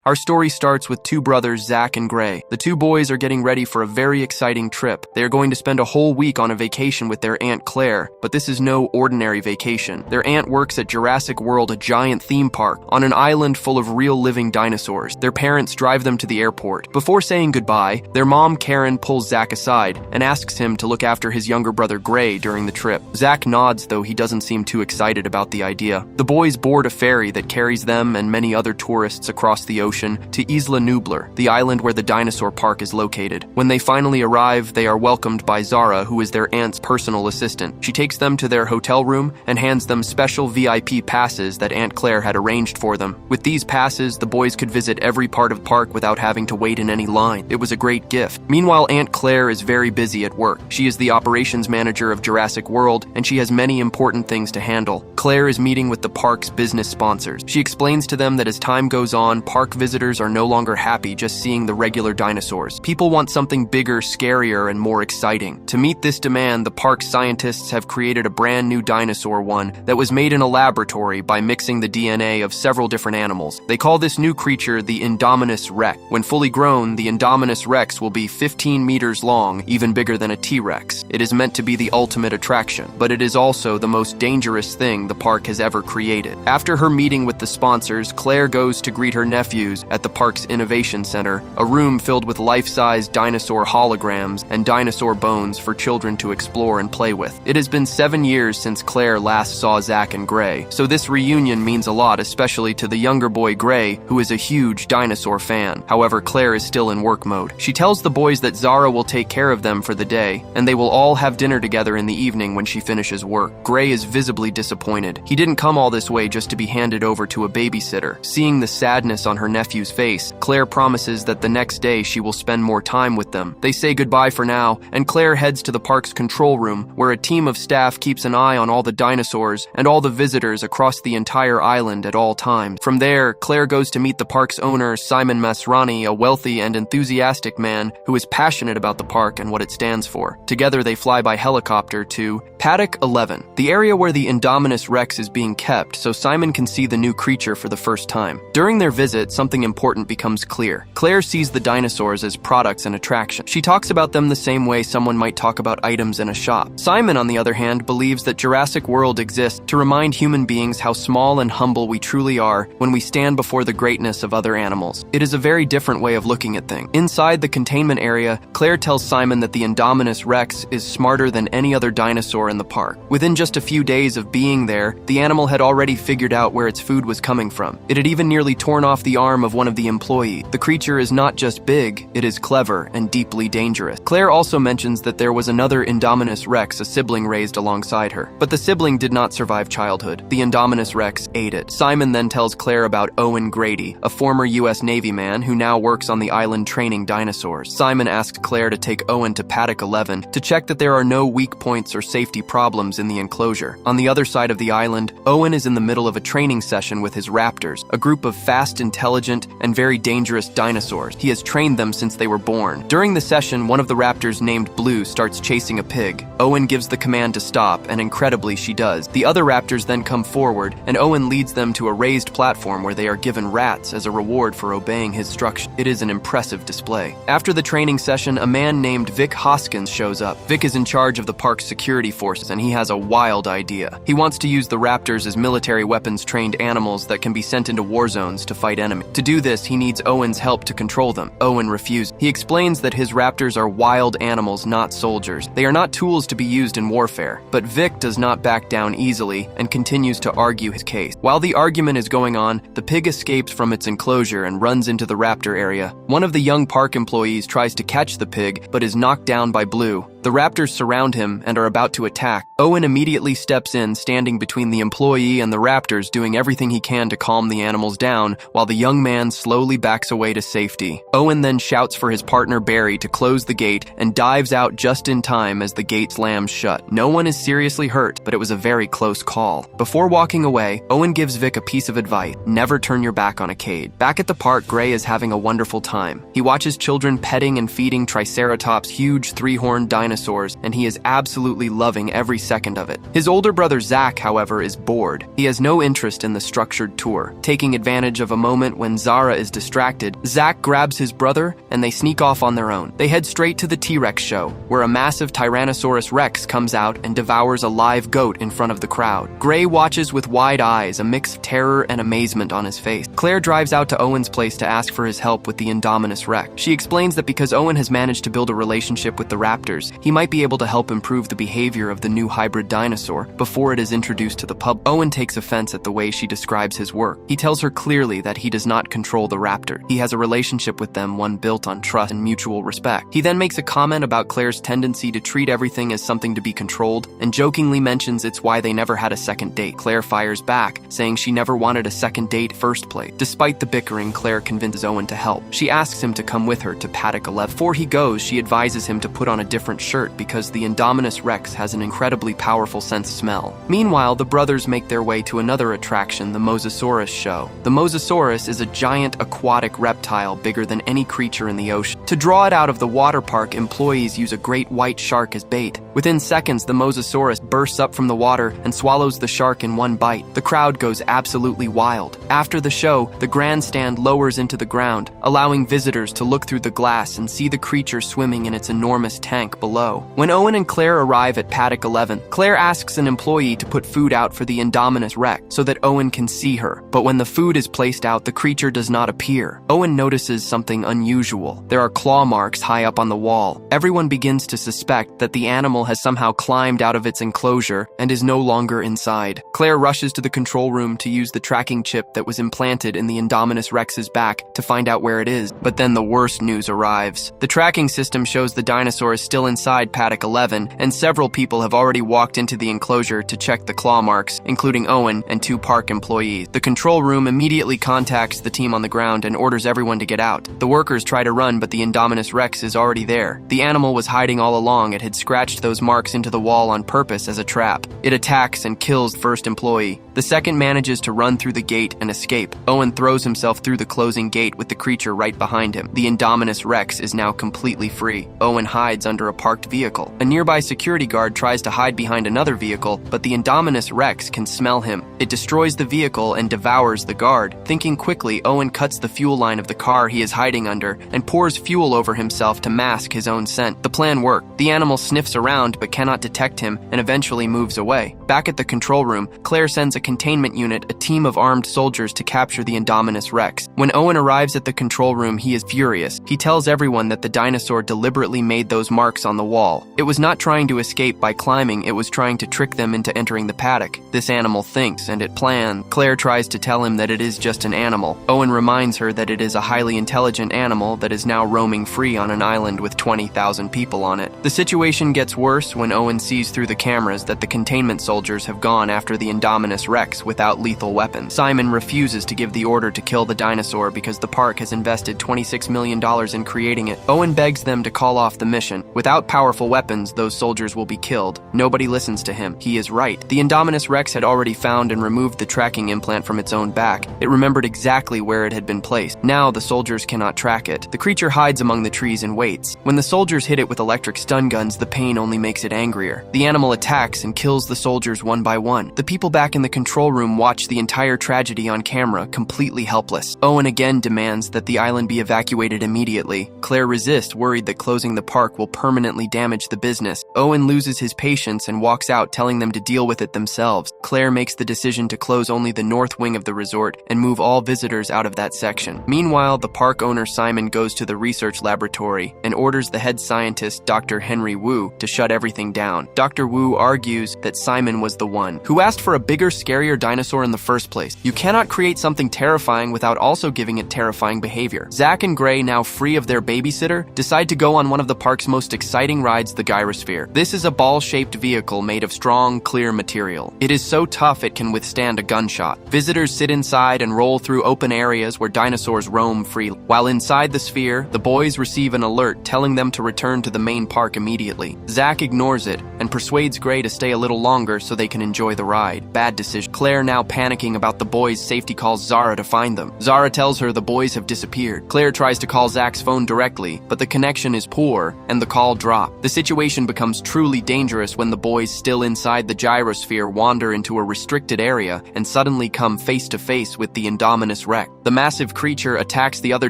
Our story starts with two brothers, Zach and Gray. The two boys are getting ready for a very exciting trip. They are going to spend a whole week on a vacation with their Aunt Claire, but this is no ordinary vacation. Their aunt works at Jurassic World, a giant theme park, on an island full of real living dinosaurs. Their parents drive them to the airport. Before saying goodbye, their mom, Karen, pulls Zach aside and asks him to look after his younger brother, Gray, during the trip. Zach nods, though he doesn't seem too excited about the idea. The boys board a ferry that carries them and many other tourists across the ocean to Isla Nublar, the island where the dinosaur park is located. When they finally arrive, they are welcomed by Zara, who is their aunt's personal assistant. She takes them to their hotel room and hands them special VIP passes that Aunt Claire had arranged for them. With these passes, the boys could visit every part of the park without having to wait in any line. It was a great gift. Meanwhile, Aunt Claire is very busy at work. She is the operations manager of Jurassic World, and she has many important things to handle. Claire is meeting with the park's business sponsors. She explains to them that as time goes on, park visitors are no longer happy just seeing the regular dinosaurs. People want something bigger, scarier, and more exciting. To meet this demand, the park's scientists have created a brand new dinosaur one that was made in a laboratory by mixing the DNA of several different animals. They call this new creature the Indominus Rex. When fully grown, the Indominus Rex will be 15 meters long, even bigger than a T-Rex. It is meant to be the ultimate attraction, but it is also the most dangerous thing the park has ever created. After her meeting with the sponsors, Claire goes to greet her nephews at the park's Innovation Center, a room filled with life-size dinosaur holograms and dinosaur bones for children to explore and play with. It has been 7 years since Claire last saw Zach and Gray, so this reunion means a lot, especially to the younger boy Gray, who is a huge dinosaur fan. However, Claire is still in work mode. She tells the boys that Zara will take care of them for the day, and they will all have dinner together in the evening when she finishes work. Gray is visibly disappointed. He didn't come all this way just to be handed over to a babysitter. Seeing the sadness on her nephew's face, Claire promises that the next day she will spend more time with them. They say goodbye for now, and Claire heads to the park's control room, where a team of staff keeps an eye on all the dinosaurs and all the visitors across the entire island at all times. From there, Claire goes to meet the park's owner, Simon Masrani, a wealthy and enthusiastic man who is passionate about the park and what it stands for. Together, they fly by helicopter to Paddock 11, the area where the Indominus Rex is being kept, so Simon can see the new creature for the first time. During their visit, something important becomes clear. Claire sees the dinosaurs as products and attractions. She talks about them the same way someone might talk about items in a shop. Simon, on the other hand, believes that Jurassic World exists to remind human beings how small and humble we truly are when we stand before the greatness of other animals. It is a very different way of looking at things. Inside the containment area, Claire tells Simon that the Indominus Rex is smarter than any other dinosaur in the park. Within just a few days of being there, the animal had already figured out where its food was coming from. It had even nearly torn off the arm of one of the employees. The creature is not just big, it is clever and deeply dangerous. Claire also mentions that there was another Indominus Rex, a sibling raised alongside her. But the sibling did not survive childhood. The Indominus Rex ate it. Simon then tells Claire about Owen Grady, a former U.S. Navy man who now works on the island training dinosaurs. Simon asked Claire to take Owen to Paddock 11 to check that there are no weak points or safety problems in the enclosure. On the other side of the island, Owen is in the middle of a training session with his raptors, a group of fast, intelligent, and very dangerous dinosaurs. He has trained them since they were born. During the session, one of the raptors named Blue starts chasing a pig. Owen gives the command to stop, and incredibly she does. The other raptors then come forward, and Owen leads them to a raised platform where they are given rats as a reward for obeying his instructions. It is an impressive display. After the training session, a man named Vic Hoskins shows up. Vic is in charge of the park's security forces, and he has a wild idea. He wants to use the raptors as military weapons-trained animals that can be sent into war zones to fight enemies. To do this, he needs Owen's help to control them. Owen refuses. He explains that his raptors are wild animals, not soldiers. They are not tools to be used in warfare. But Vic does not back down easily and continues to argue his case. While the argument is going on, the pig escapes from its enclosure and runs into the raptor area. One of the young park employees tries to catch the pig, but is knocked down by Blue. The raptors surround him and are about to attack. Owen immediately steps in, standing between the employee and the raptors, doing everything he can to calm the animals down, while the young man slowly backs away to safety. Owen then shouts for his partner Barry to close the gate and dives out just in time as the gate slams shut. No one is seriously hurt, but it was a very close call. Before walking away, Owen gives Vic a piece of advice: never turn your back on a cage. Back at the park, Gray is having a wonderful time. He watches children petting and feeding Triceratops' huge three-horned dinosaurs, and he is absolutely loving every second of it. His older brother Zach, however, is bored. He has no interest in the structured tour. Taking advantage of a moment when Zara is distracted, Zach grabs his brother and they sneak off on their own. They head straight to the T-Rex show, where a massive Tyrannosaurus Rex comes out and devours a live goat in front of the crowd. Gray watches with wide eyes, a mix of terror and amazement on his face. Claire drives out to Owen's place to ask for his help with the Indominus Rex. She explains that because Owen has managed to build a relationship with the raptors, he might be able to help improve the behavior of the new hybrid dinosaur before it is introduced to the public. Owen takes offense at the way she describes his work. He tells her clearly that he does not control the raptor. He has a relationship with them, one built on trust and mutual respect. He then makes a comment about Claire's tendency to treat everything as something to be controlled and jokingly mentions it's why they never had a second date. Claire fires back, saying she never wanted a second date first place. Despite the bickering, Claire convinces Owen to help. She asks him to come with her to paddock 11. Before he goes, she advises him to put on a different shirt because the Indominus Rex has an incredibly powerful sense of smell. Meanwhile, the brothers make their way to another attraction, the Mosasaurus show. The Mosasaurus is a giant aquatic reptile bigger than any creature in the ocean. To draw it out of the water park, employees use a great white shark as bait. Within seconds, the Mosasaurus bursts up from the water and swallows the shark in one bite. The crowd goes absolutely wild. After the show, the grandstand lowers into the ground, allowing visitors to look through the glass and see the creature swimming in its enormous tank below. When Owen and Claire arrive at paddock 11, Claire asks an employee to put food out for the Indominus Rex so that Owen can see her. But when the food is placed out, the creature does not appear. Owen notices something unusual. There are claw marks high up on the wall. Everyone begins to suspect that the animal has somehow climbed out of its enclosure and is no longer inside. Claire rushes to the control room to use the tracking chip that was implanted in the Indominus Rex's back to find out where it is. But then the worst news arrives. The tracking system shows the dinosaur is still inside paddock 11, and several people have already walked into the enclosure to check the claw marks, including Owen and 2 park employees. The control room immediately contacts the team on the ground and orders everyone to get out. The workers try to run, but the Indominus Rex is already there. The animal was hiding all along. It had scratched those marks into the wall on purpose as a trap. It attacks and kills the first employee. The second manages to run through the gate and escape. Owen throws himself through the closing gate with the creature right behind him. The Indominus Rex is now completely free. Owen hides under a parked vehicle. A nearby security guard tries to hide behind another vehicle, but the Indominus Rex can smell him. It destroys the vehicle and devours the guard. Thinking quickly, Owen cuts the fuel line of the car he is hiding under and pours fuel over himself to mask his own scent. The plan worked. The animal sniffs around but cannot detect him and eventually moves away. Back at the control room, Claire sends a containment unit, a team of armed soldiers, to capture the Indominus Rex. When Owen arrives at the control room, he is furious. He tells everyone that the dinosaur deliberately made those marks on the wall. It was not trying to escape by climbing, it was trying to trick them into entering the paddock. This animal thinks and it plans. Claire tries to tell him that it is just an animal. Owen reminds her that it is a highly intelligent animal that is now roaming free on an island with 20,000 people on it. The situation gets worse when Owen sees through the cameras that the containment soldiers have gone after the Indominus Rex without lethal weapons. Simon refuses to give the order to kill the dinosaur because the park has invested $26 million in creating it. Owen begs them to call off the mission. Without powerful weapons, those soldiers will be killed. Nobody listens to him. He is right. The Indominus Rex had already found and removed the tracking implant from its own back. It remembered exactly where it had been placed. Now the soldiers cannot track it. The creature hides among the trees and waits. When the soldiers hit it with electric stun guns, the pain only makes it angrier. The animal attacks and kills the soldiers one by one. The people back in the control room watch the entire tragedy on camera, completely helpless. Owen again demands that the island be evacuated immediately. Claire resists, worried that closing the park will permanently damage the business. Owen loses his patience and walks out, telling them to deal with it themselves. Claire makes the decision to close only the north wing of the resort and move all visitors out of that section. Meanwhile, the park owner Simon goes to the research laboratory and orders the head scientist, Dr. Henry Wu, to shut everything down. Dr. Wu argues that Simon was the one who asked for a bigger, scarier dinosaur in the first place. You cannot create something terrifying without also giving it terrifying behavior. Zach and Gray, now free of their babysitter, decide to go on one of the park's most exciting rides, the gyrosphere. This is a ball-shaped vehicle made of strong, clear material. It is so tough it can withstand a gunshot. Visitors sit inside and roll through open areas where dinosaurs roam freely. While inside the sphere, the boys receive an alert telling them to return to the main park immediately. Zach ignores it and persuades Gray Gray to stay a little longer so they can enjoy the ride. Bad decision. Claire, now panicking about the boys' safety, calls Zara to find them. Zara tells her the boys have disappeared. Claire tries to call Zach's phone directly, but the connection is poor and the call dropped. The situation becomes truly dangerous when the boys still inside the gyrosphere wander into a restricted area and suddenly come face to face with the Indominus Rex. The massive creature attacks the other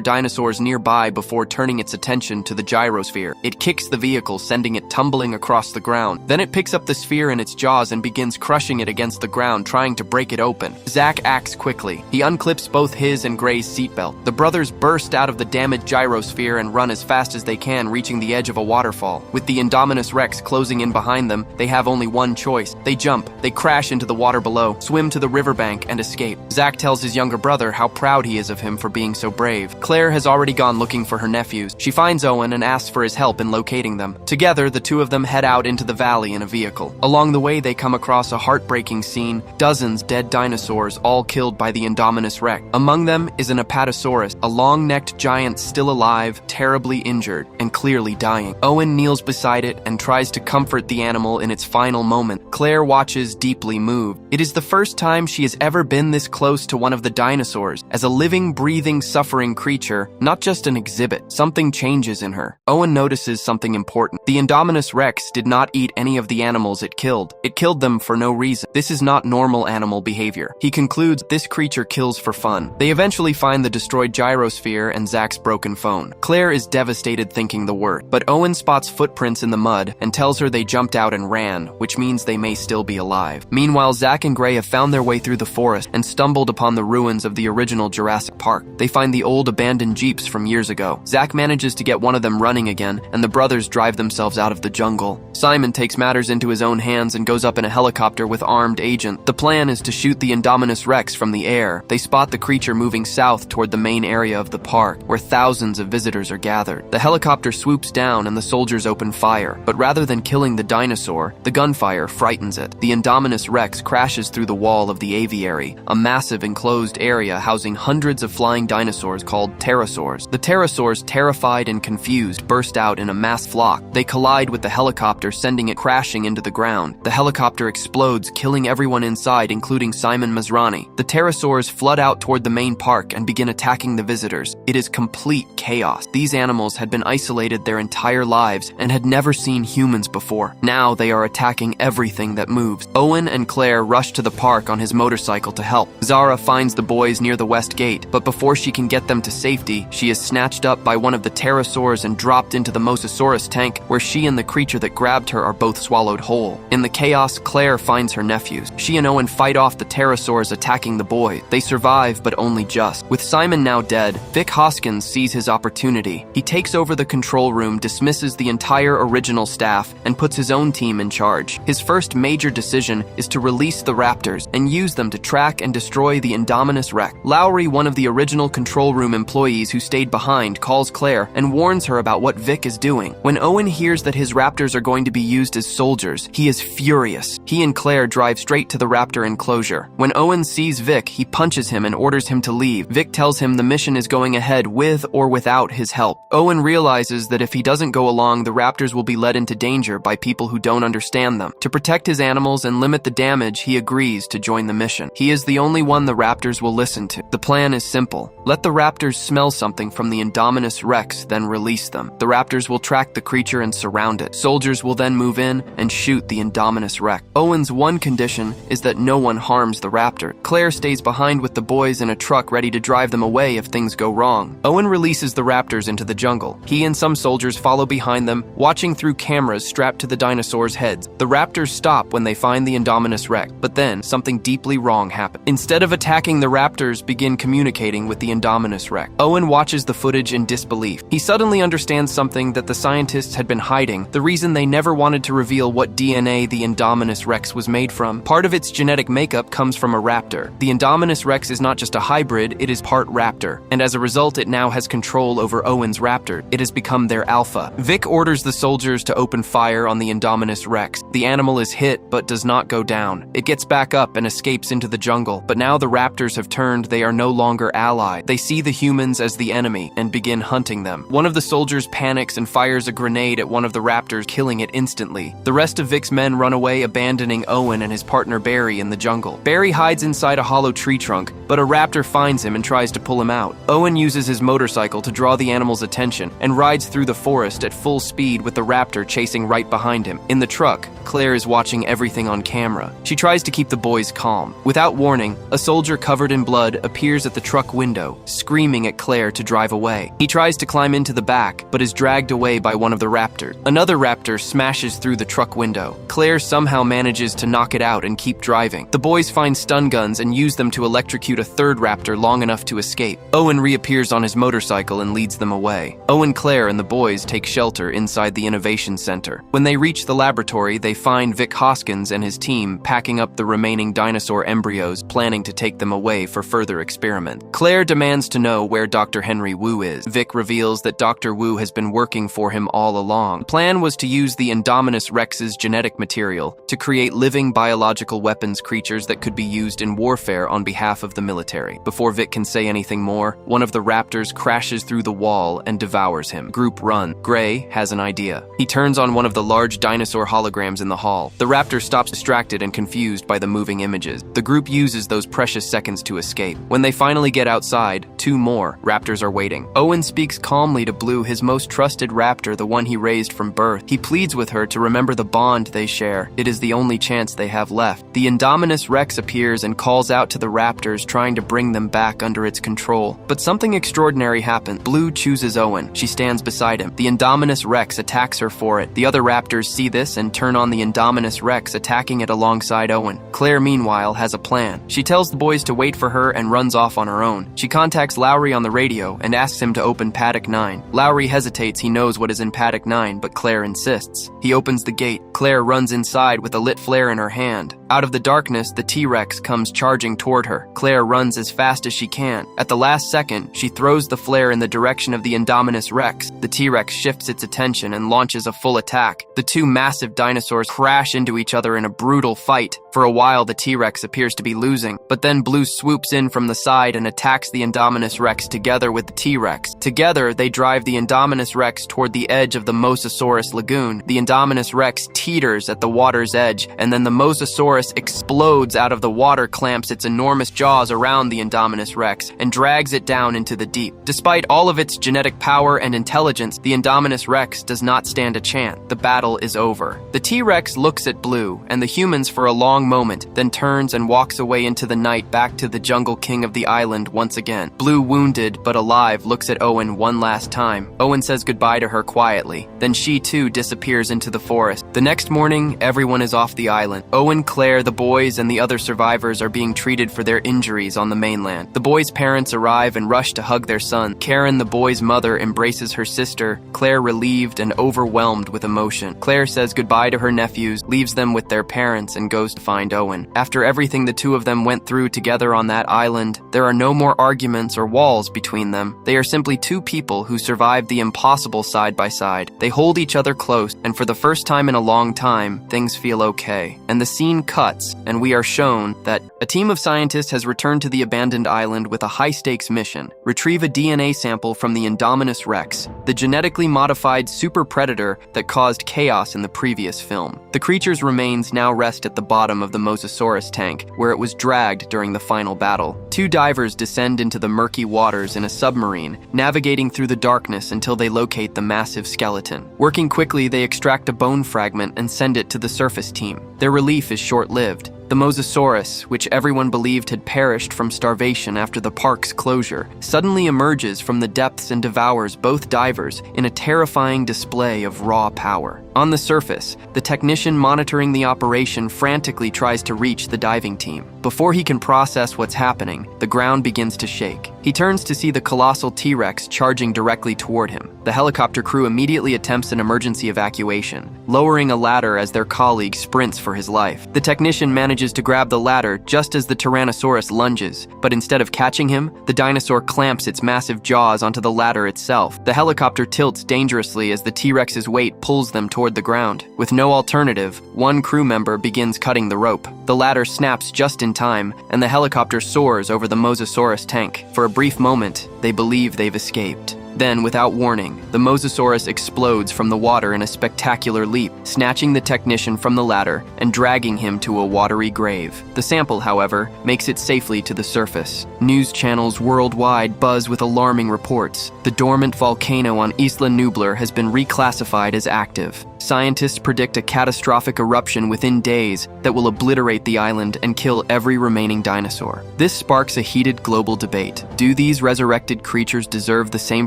dinosaurs nearby before turning its attention to the gyrosphere. It kicks the vehicle, sending it tumbling across the ground. Then it picks up the sphere in its jaws and begins crushing it against the ground, trying to break it open. Zach acts quickly. He unclips both his and Gray's seatbelt. The brothers burst out of the damaged gyrosphere and run as fast as they can, reaching the edge of a waterfall. With the Indominus Rex closing in behind them, they have only one choice. They jump, they crash into the water below, swim to the riverbank, and escape. Zach tells his younger brother how proud he is of him for being so brave. Claire has already gone looking for her nephews. She finds Owen and asks for his help in locating them. Together, the two of them head out into the valley in a vehicle. Along the way, they come across a heartbreaking scene: dozens dead dinosaurs, all killed by the Indominus Rex. Among them is an Apatosaurus, a long-necked giant still alive, terribly injured, and clearly dying. Owen kneels beside it and tries to comfort the animal in its final moment. Claire watches, deeply moved. It is the first time she has ever been this close to one of the dinosaurs. As a living, breathing, suffering creature, not just an exhibit, something changes in her. Owen notices something important. The Indominus Rex did not eat any of the animals it killed. It killed them for no reason. This is not normal animal behavior. He concludes this creature kills for fun. They eventually find the destroyed gyrosphere and Zach's broken phone. Claire is devastated, thinking the worst, but Owen spots footprints in the mud and tells her they jumped out and ran, which means they may still be alive. Meanwhile, Zach and Gray have found their way through the forest and stumbled upon the ruins of the original Jurassic Park. They find the old abandoned jeeps from years ago. Zach manages to get one of them running again, and the brothers drive themselves out of the jungle. Simon takes matters into his own hands and goes up in a helicopter with armed agents. The plan is to shoot the Indominus Rex from the air. They spot the creature moving south toward the main area of the park, where thousands of visitors are gathered. The helicopter swoops down and the soldiers open fire, but rather than killing the dinosaur, the gunfire frightens it. The Indominus Rex crashes through the wall of the aviary, a massive enclosed area housing hundreds of flying dinosaurs called pterosaurs. The pterosaurs, terrified and confused, burst out in a mass flock. They collide with the helicopter, sending it crashing into the ground. The helicopter explodes, killing everyone inside, including Simon Masrani. The pterosaurs flood out toward the main park and begin attacking the visitors. It is complete chaos. These animals had been isolated their entire lives and had never seen humans before. Now they are attacking everything that moves. Owen and Claire rush to the park on his motorcycle to help. Zara finds the boys near the west gate, but before she can get them to safety, she is snatched up by one of the pterosaurs and dropped into the Mosasaurus tank, where she and the creature that grabbed her are both swallowed whole. In the chaos, Claire finds her nephews. She and Owen fight off the pterosaurs attacking the boy. They survive, but only just. With Simon now dead, Vic Hoskins sees his opportunity. He takes over the control room, dismisses the entire original staff, and puts his own team in charge. His first major decision is to release the raptors and use them to track and destroy the Indominus Rex. Lowry, one of the original control room employees who stayed behind, calls Claire and warns her about what Vic is doing. When Owen hears that his raptors are going to be used as soldiers, he is furious. He and Claire drive straight to the raptor enclosure. When Owen sees Vic, he punches him and orders him to leave. Vic tells him the mission is going ahead with or without his help. Owen realizes that if he doesn't go along, the raptors will be led into danger by people who don't understand them. To protect his animals and limit the damage, he agrees to join the mission. He is the only one the raptors will listen to. The plan is simple. Let the raptors smell something from the Indominus Rex, then release them. The raptors will track the creature and surround it. Soldiers will then move in and shoot the Indominus Rex. Owen's one condition is that no one harms the raptor. Claire stays behind with the boys in a truck, ready to drive them away if things go wrong. Owen releases the raptors into the jungle. He and some soldiers follow behind them, watching through cameras strapped to the dinosaurs' heads. The raptors stop when they find the Indominus Rex, but then something deeply wrong happens. Instead of attacking the raptors, begin communicating with the Indominus Rex. Owen watches the footage in disbelief. He suddenly understands something that the scientists had been hiding, the reason they never wanted to reveal what DNA the Indominus Rex was made from. Part of its genetic makeup comes from a raptor. The Indominus Rex is not just a hybrid, it is part raptor, and as a result it now has control over Owen's raptor. It has become their alpha. Vic orders the soldiers to open fire on the Indominus Rex. The animal is hit but does not go down. It gets back up and escapes into the jungle, but now the raptors have turned. They are no longer allied. They see the humans as the enemy and begin hunting them. One of the soldiers panics and fires a grenade at one of the raptors, killing it instantly. The rest of Vic's men run away, abandoning Owen and his partner Barry in the jungle. Barry hides inside a hollow tree trunk, but a raptor finds him and tries to pull him out. Owen uses his motorcycle to draw the animal's attention and rides through the forest at full speed with the raptor chasing right behind him. In the truck, Claire is watching everything on camera. She tries to keep the boys calm. Without warning, a soldier covered in blood appears at the truck window, screaming at Claire to drive away. He tries to climb into the back, but is dragged away by one of the raptors. Another raptor smashes through the truck window. Claire somehow manages to knock it out and keep driving. The boys find stun guns and use them to electrocute a third raptor long enough to escape. Owen reappears on his motorcycle and leads them away. Owen, Claire, and the boys take shelter inside the Innovation Center. When they reach the laboratory, they find Vic Hoskins and his team packing up the remaining dinosaur embryos, planning to take them away for further experiment. Claire demands to know where Dr. Henry Wu is. Vic reveals that Dr. Wu has been working for him all along. The plan was to use the Indominus Rex's genetic material to create living biological weapons creatures that could be used in warfare on behalf of the military. Before Vic can say anything more, one of the raptors crashes through the wall and devours him. Group run. Gray has an idea. He turns on one of the large dinosaur holograms in the hall. The raptor stops, distracted and confused by the moving images. The group uses those precious seconds to escape. When they finally get outside, two more raptors are waiting. Owen speaks calmly to Blue, his most trusted raptor, the one he raised from birth. He pleads with her to remember the bond they share. It is the only chance they have left. The Indominus Rex appears and calls out to the raptors, trying to bring them back under its control. But something extraordinary happens. Blue chooses Owen. She stands beside him. The Indominus Rex attacks her for it. The other raptors see this and turn on the Indominus Rex, attacking it alongside Owen. Claire, meanwhile, has a plan. She tells the boys to wait for her and runs off on her own. She contacts Lowry on the radio and asks him to open Paddock 9. Lowry hesitates. He knows what is in Paddock 9, but Claire insists. He opens the gate. Claire runs inside with a lit flare in her hand. Out of the darkness, the T-Rex comes charging toward her. Claire runs as fast as she can. At the last second, she throws the flare in the direction of the Indominus Rex. The T-Rex shifts its attention and launches a full attack. The two massive dinosaurs crash into each other in a brutal fight. For a while, the T-Rex appears to be losing, but then Blue swoops in from the side and attacks the Indominus Rex together with the T-Rex. Together, they drive the Indominus Rex toward the edge of the Mosasaurus lagoon. The Indominus Rex teeters at the water's edge, and then the Mosasaurus explodes out of the water, clamps its enormous jaws around the Indominus Rex, and drags it down into the deep. Despite all of its genetic power and intelligence, the Indominus Rex does not stand a chance. The battle is over. The T-Rex looks at Blue and the humans for a long moment, then turns and walks away into the night, back to the jungle king of the island once again. Blue, wounded but alive, looks at Owen one last time. Owen says goodbye to her quietly. Then she too disappears into the forest. The next morning, everyone is off the island. Owen, Claire, the boys, and the other survivors are being treated for their injuries on the mainland. The boys' parents arrive and rush to hug their son. Karen, the boy's mother, embraces her sister, Claire relieved and overwhelmed with emotion. Claire says goodbye to her nephews, leaves them with their parents, and goes to find Owen. After everything the two of them went through together on that island, there are no more arguments or walls between them. They are simply two people who survived the impossible side by side. They hold each other close, and for the first time in a long time, things feel okay. And the scene cuts, and we are shown that a team of scientists has returned to the abandoned island with a high-stakes mission: retrieve a DNA sample from the Indominus Rex, the genetically modified super predator that caused chaos in the previous film. The creature's remains now rest at the bottom of the Mosasaurus tank, where it was dragged during the final battle. Two divers descend into the murky waters in a submarine, navigating through the darkness until they locate the massive skeleton. Working quickly, they extract a bone fragment and send it to the surface team. Their relief is short-lived. The Mosasaurus, which everyone believed had perished from starvation after the park's closure, suddenly emerges from the depths and devours both divers in a terrifying display of raw power. On the surface, the technician monitoring the operation frantically tries to reach the diving team. Before he can process what's happening, the ground begins to shake. He turns to see the colossal T-Rex charging directly toward him. The helicopter crew immediately attempts an emergency evacuation, lowering a ladder as their colleague sprints for his life. The technician manages to grab the ladder just as the Tyrannosaurus lunges, but instead of catching him, the dinosaur clamps its massive jaws onto the ladder itself. The helicopter tilts dangerously as the T-Rex's weight pulls them toward the ground. With no alternative, one crew member begins cutting the rope. The ladder snaps just in time, and the helicopter soars over the Mosasaurus tank. For a brief moment, they believe they've escaped. Then, without warning, the Mosasaurus explodes from the water in a spectacular leap, snatching the technician from the ladder and dragging him to a watery grave. The sample, however, makes it safely to the surface. News channels worldwide buzz with alarming reports. The dormant volcano on Isla Nublar has been reclassified as active. Scientists predict a catastrophic eruption within days that will obliterate the island and kill every remaining dinosaur. This sparks a heated global debate. Do these resurrected creatures deserve the same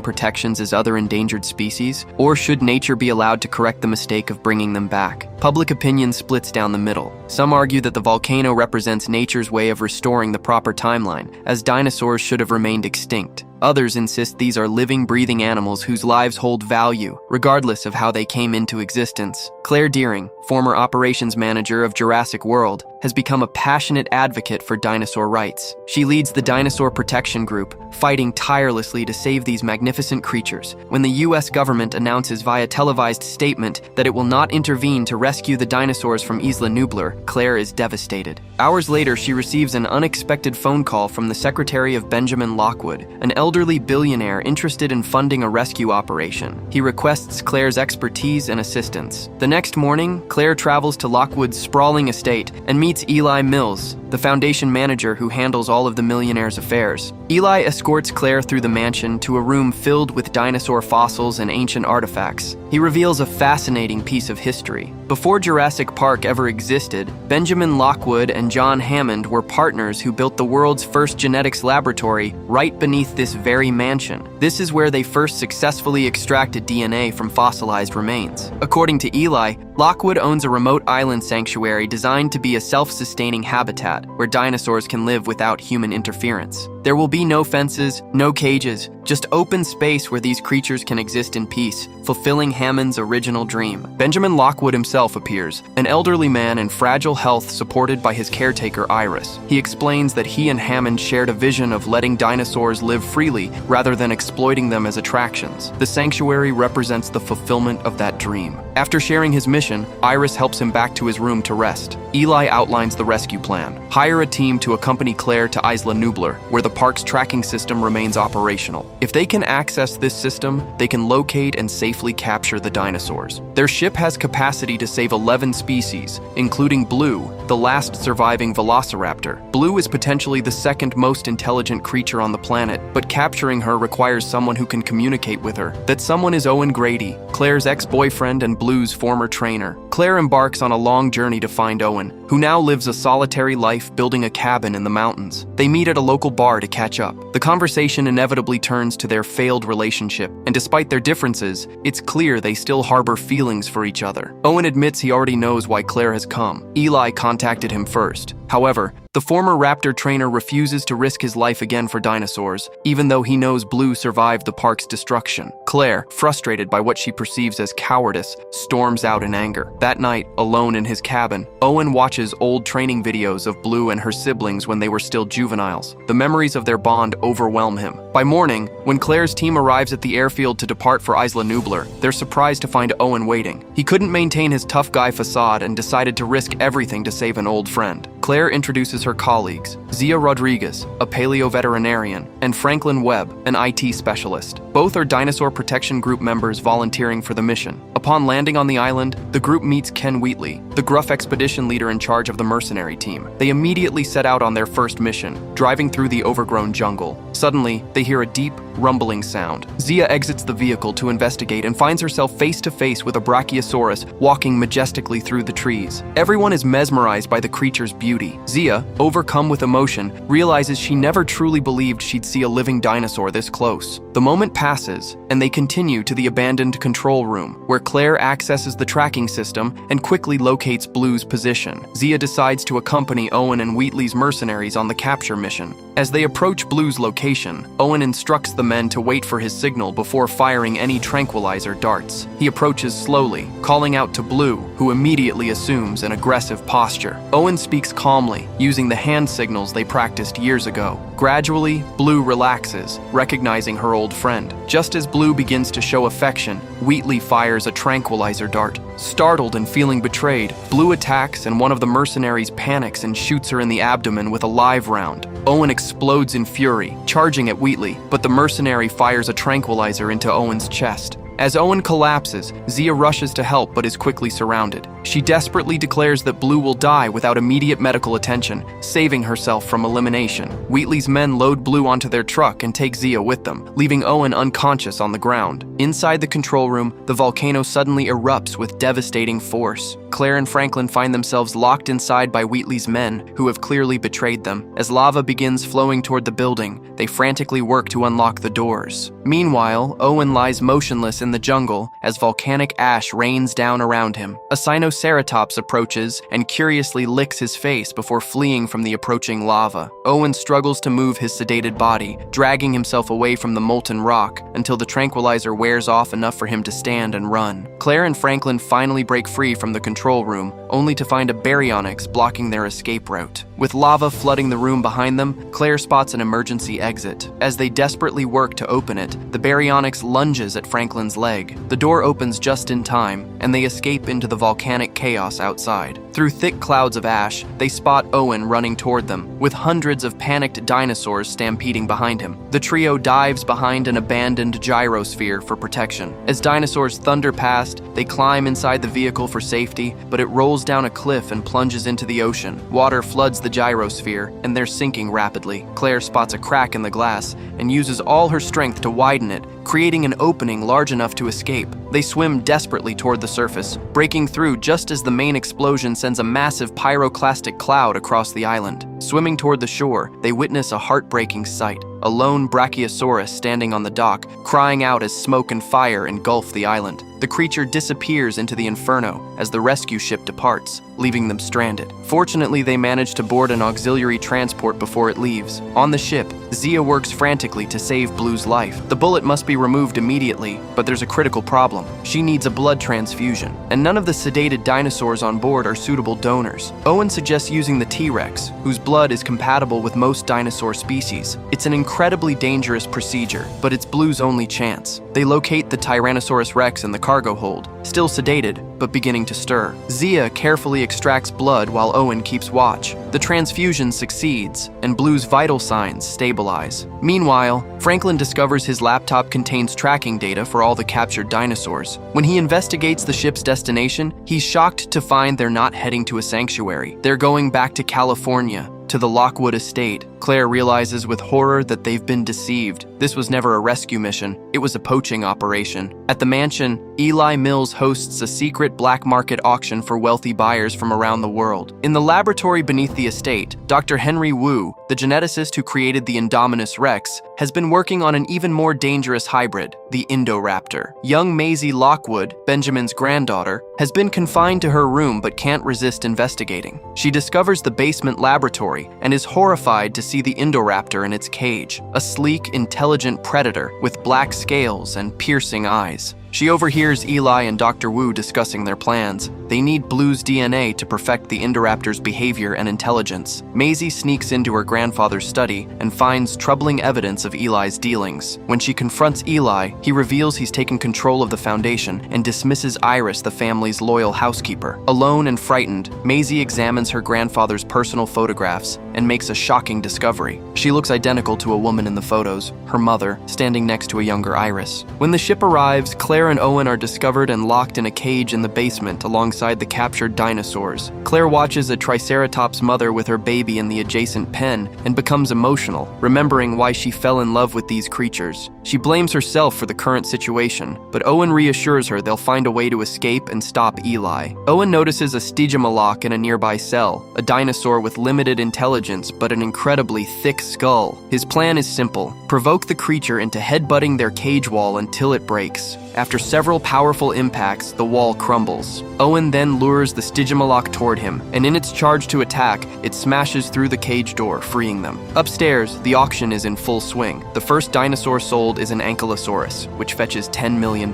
protections as other endangered species, or should nature be allowed to correct the mistake of bringing them back? Public opinion splits down the middle. Some argue that the volcano represents nature's way of restoring the proper timeline, as dinosaurs should have remained extinct. Others insist these are living, breathing animals whose lives hold value, regardless of how they came into existence. Claire Deering, former operations manager of Jurassic World, has become a passionate advocate for dinosaur rights. She leads the Dinosaur Protection Group, fighting tirelessly to save these magnificent creatures. When the US government announces via televised statement that it will not intervene to rescue the dinosaurs from Isla Nublar, Claire is devastated. Hours later, she receives an unexpected phone call from the Secretary of Benjamin Lockwood, an elderly billionaire interested in funding a rescue operation. He requests Claire's expertise and assistance. The next morning, Claire travels to Lockwood's sprawling estate and meets Eli Mills, the foundation manager who handles all of the millionaire's affairs. Eli escorts Claire through the mansion to a room filled with dinosaur fossils and ancient artifacts. He reveals a fascinating piece of history. Before Jurassic Park ever existed, Benjamin Lockwood and John Hammond were partners who built the world's first genetics laboratory right beneath this very mansion. This is where they first successfully extracted DNA from fossilized remains. According to Eli, Lockwood owns a remote island sanctuary designed to be a self-sustaining habitat where dinosaurs can live without human interference. There will be no fences, no cages, just open space where these creatures can exist in peace, fulfilling Hammond's original dream. Benjamin Lockwood himself appears, an elderly man in fragile health supported by his caretaker Iris. He explains that he and Hammond shared a vision of letting dinosaurs live freely rather than exploiting them as attractions. The sanctuary represents the fulfillment of that dream. After sharing his mission, Iris helps him back to his room to rest. Eli outlines the rescue plan. Hire a team to accompany Claire to Isla Nublar, where the park's tracking system remains operational. If they can access this system, they can locate and safely capture the dinosaurs. Their ship has capacity to save 11 species, including Blue, the last surviving velociraptor. Blue is potentially the second most intelligent creature on the planet, but capturing her requires someone who can communicate with her. That someone is Owen Grady, Claire's ex-boyfriend and Blue's former trainer. Claire embarks on a long journey to find Owen, who now lives a solitary life building a cabin in the mountains. They meet at a local bar to catch up. The conversation inevitably turns to their failed relationship, and despite their differences, it's clear they still harbor feelings for each other. Owen admits he already knows why Claire has come. Eli contacted him first. However, the former raptor trainer refuses to risk his life again for dinosaurs, even though he knows Blue survived the park's destruction. Claire, frustrated by what she perceives as cowardice, storms out in anger. That night, alone in his cabin, Owen watches old training videos of Blue and her siblings when they were still juveniles. The memories of their bond overwhelm him. By morning, when Claire's team arrives at the airfield to depart for Isla Nublar, they're surprised to find Owen waiting. He couldn't maintain his tough guy facade and decided to risk everything to save an old friend. Claire introduces her colleagues, Zia Rodriguez, a paleo-veterinarian, and Franklin Webb, an IT specialist. Both are Dinosaur Protection Group members volunteering for the mission. Upon landing on the island, the group meets Ken Wheatley, the gruff expedition leader in charge of the mercenary team. They immediately set out on their first mission, driving through the overgrown jungle. Suddenly, they hear a deep, rumbling sound. Zia exits the vehicle to investigate and finds herself face to face with a brachiosaurus walking majestically through the trees. Everyone is mesmerized by the creature's beauty. Zia, overcome with emotion, realizes she never truly believed she'd see a living dinosaur this close. The moment passes, and they continue to the abandoned control room, where Claire accesses the tracking system and quickly locates Blue's position. Zia decides to accompany Owen and Wheatley's mercenaries on the capture mission. As they approach Blue's location, Owen instructs the men to wait for his signal before firing any tranquilizer darts. He approaches slowly, calling out to Blue, who immediately assumes an aggressive posture. Owen speaks calmly, using the hand signals they practiced years ago. Gradually, Blue relaxes, recognizing her old friend. Just as Blue begins to show affection, Wheatley fires a tranquilizer dart. Startled and feeling betrayed, Blue attacks and one of the mercenaries panics and shoots her in the abdomen with a live round. Owen explodes in fury, charging at Wheatley, but the mercenary fires a tranquilizer into Owen's chest. As Owen collapses, Zia rushes to help but is quickly surrounded. She desperately declares that Blue will die without immediate medical attention, saving herself from elimination. Wheatley's men load Blue onto their truck and take Zia with them, leaving Owen unconscious on the ground. Inside the control room, the volcano suddenly erupts with devastating force. Claire and Franklin find themselves locked inside by Wheatley's men, who have clearly betrayed them. As lava begins flowing toward the building, they frantically work to unlock the doors. Meanwhile, Owen lies motionless in the jungle as volcanic ash rains down around him. A Sinoceratops approaches and curiously licks his face before fleeing from the approaching lava. Owen struggles to move his sedated body, dragging himself away from the molten rock until the tranquilizer wears off enough for him to stand and run. Claire and Franklin finally break free from the control room, only to find a baryonyx blocking their escape route. With lava flooding the room behind them, Claire spots an emergency exit. As they desperately work to open it, the baryonyx lunges at Franklin's leg. The door opens just in time, and they escape into the volcanic chaos outside. Through thick clouds of ash, they spot Owen running toward them, with hundreds of panicked dinosaurs stampeding behind him. The trio dives behind an abandoned gyrosphere for protection. As dinosaurs thunder past, they climb inside the vehicle for safety, but it rolls down a cliff and plunges into the ocean. Water floods the gyrosphere, and they're sinking rapidly. Claire spots a crack in the glass and uses all her strength to widen it, creating an opening large enough to escape. They swim desperately toward the surface, breaking through just as the main explosion sends a massive pyroclastic cloud across the island. Swimming toward the shore, they witness a heartbreaking sight. A lone brachiosaurus standing on the dock, crying out as smoke and fire engulf the island. The creature disappears into the inferno as the rescue ship departs, leaving them stranded. Fortunately, they manage to board an auxiliary transport before it leaves. On the ship, Zia works frantically to save Blue's life. The bullet must be removed immediately, but there's a critical problem. She needs a blood transfusion, and none of the sedated dinosaurs on board are suitable donors. Owen suggests using the T-Rex, whose blood is compatible with most dinosaur species. It's an incredibly dangerous procedure, but it's Blue's only chance. They locate the Tyrannosaurus Rex in the cargo hold, still sedated, but beginning to stir. Zia carefully extracts blood while Owen keeps watch. The transfusion succeeds, and Blue's vital signs stabilize. Meanwhile, Franklin discovers his laptop contains tracking data for all the captured dinosaurs. When he investigates the ship's destination, he's shocked to find they're not heading to a sanctuary. They're going back to California, to the Lockwood estate. Claire realizes with horror that they've been deceived. This was never a rescue mission, it was a poaching operation. At the mansion, Eli Mills hosts a secret black market auction for wealthy buyers from around the world. In the laboratory beneath the estate, Dr. Henry Wu, the geneticist who created the Indominus Rex, has been working on an even more dangerous hybrid, the Indoraptor. Young Maisie Lockwood, Benjamin's granddaughter, has been confined to her room but can't resist investigating. She discovers the basement laboratory and is horrified to see the Indoraptor in its cage, a sleek, intelligent predator with black scales and piercing eyes. She overhears Eli and Dr. Wu discussing their plans. They need Blue's DNA to perfect the Indoraptor's behavior and intelligence. Maisie sneaks into her grandfather's study and finds troubling evidence of Eli's dealings. When she confronts Eli, he reveals he's taken control of the foundation and dismisses Iris, the family's loyal housekeeper. Alone and frightened, Maisie examines her grandfather's personal photographs and makes a shocking discovery. She looks identical to a woman in the photos, her mother, standing next to a younger Iris. When the ship arrives, Claire Claire and Owen are discovered and locked in a cage in the basement alongside the captured dinosaurs. Claire watches a Triceratops mother with her baby in the adjacent pen and becomes emotional, remembering why she fell in love with these creatures. She blames herself for the current situation, but Owen reassures her they'll find a way to escape and stop Eli. Owen notices a Stygimalok in a nearby cell, a dinosaur with limited intelligence but an incredibly thick skull. His plan is simple: provoke the creature into headbutting their cage wall until it breaks. After several powerful impacts, the wall crumbles. Owen then lures the Stygimalok toward him, and in its charge to attack, it smashes through the cage door, freeing them. Upstairs, the auction is in full swing. The first dinosaur sold is an Ankylosaurus, which fetches $10 million.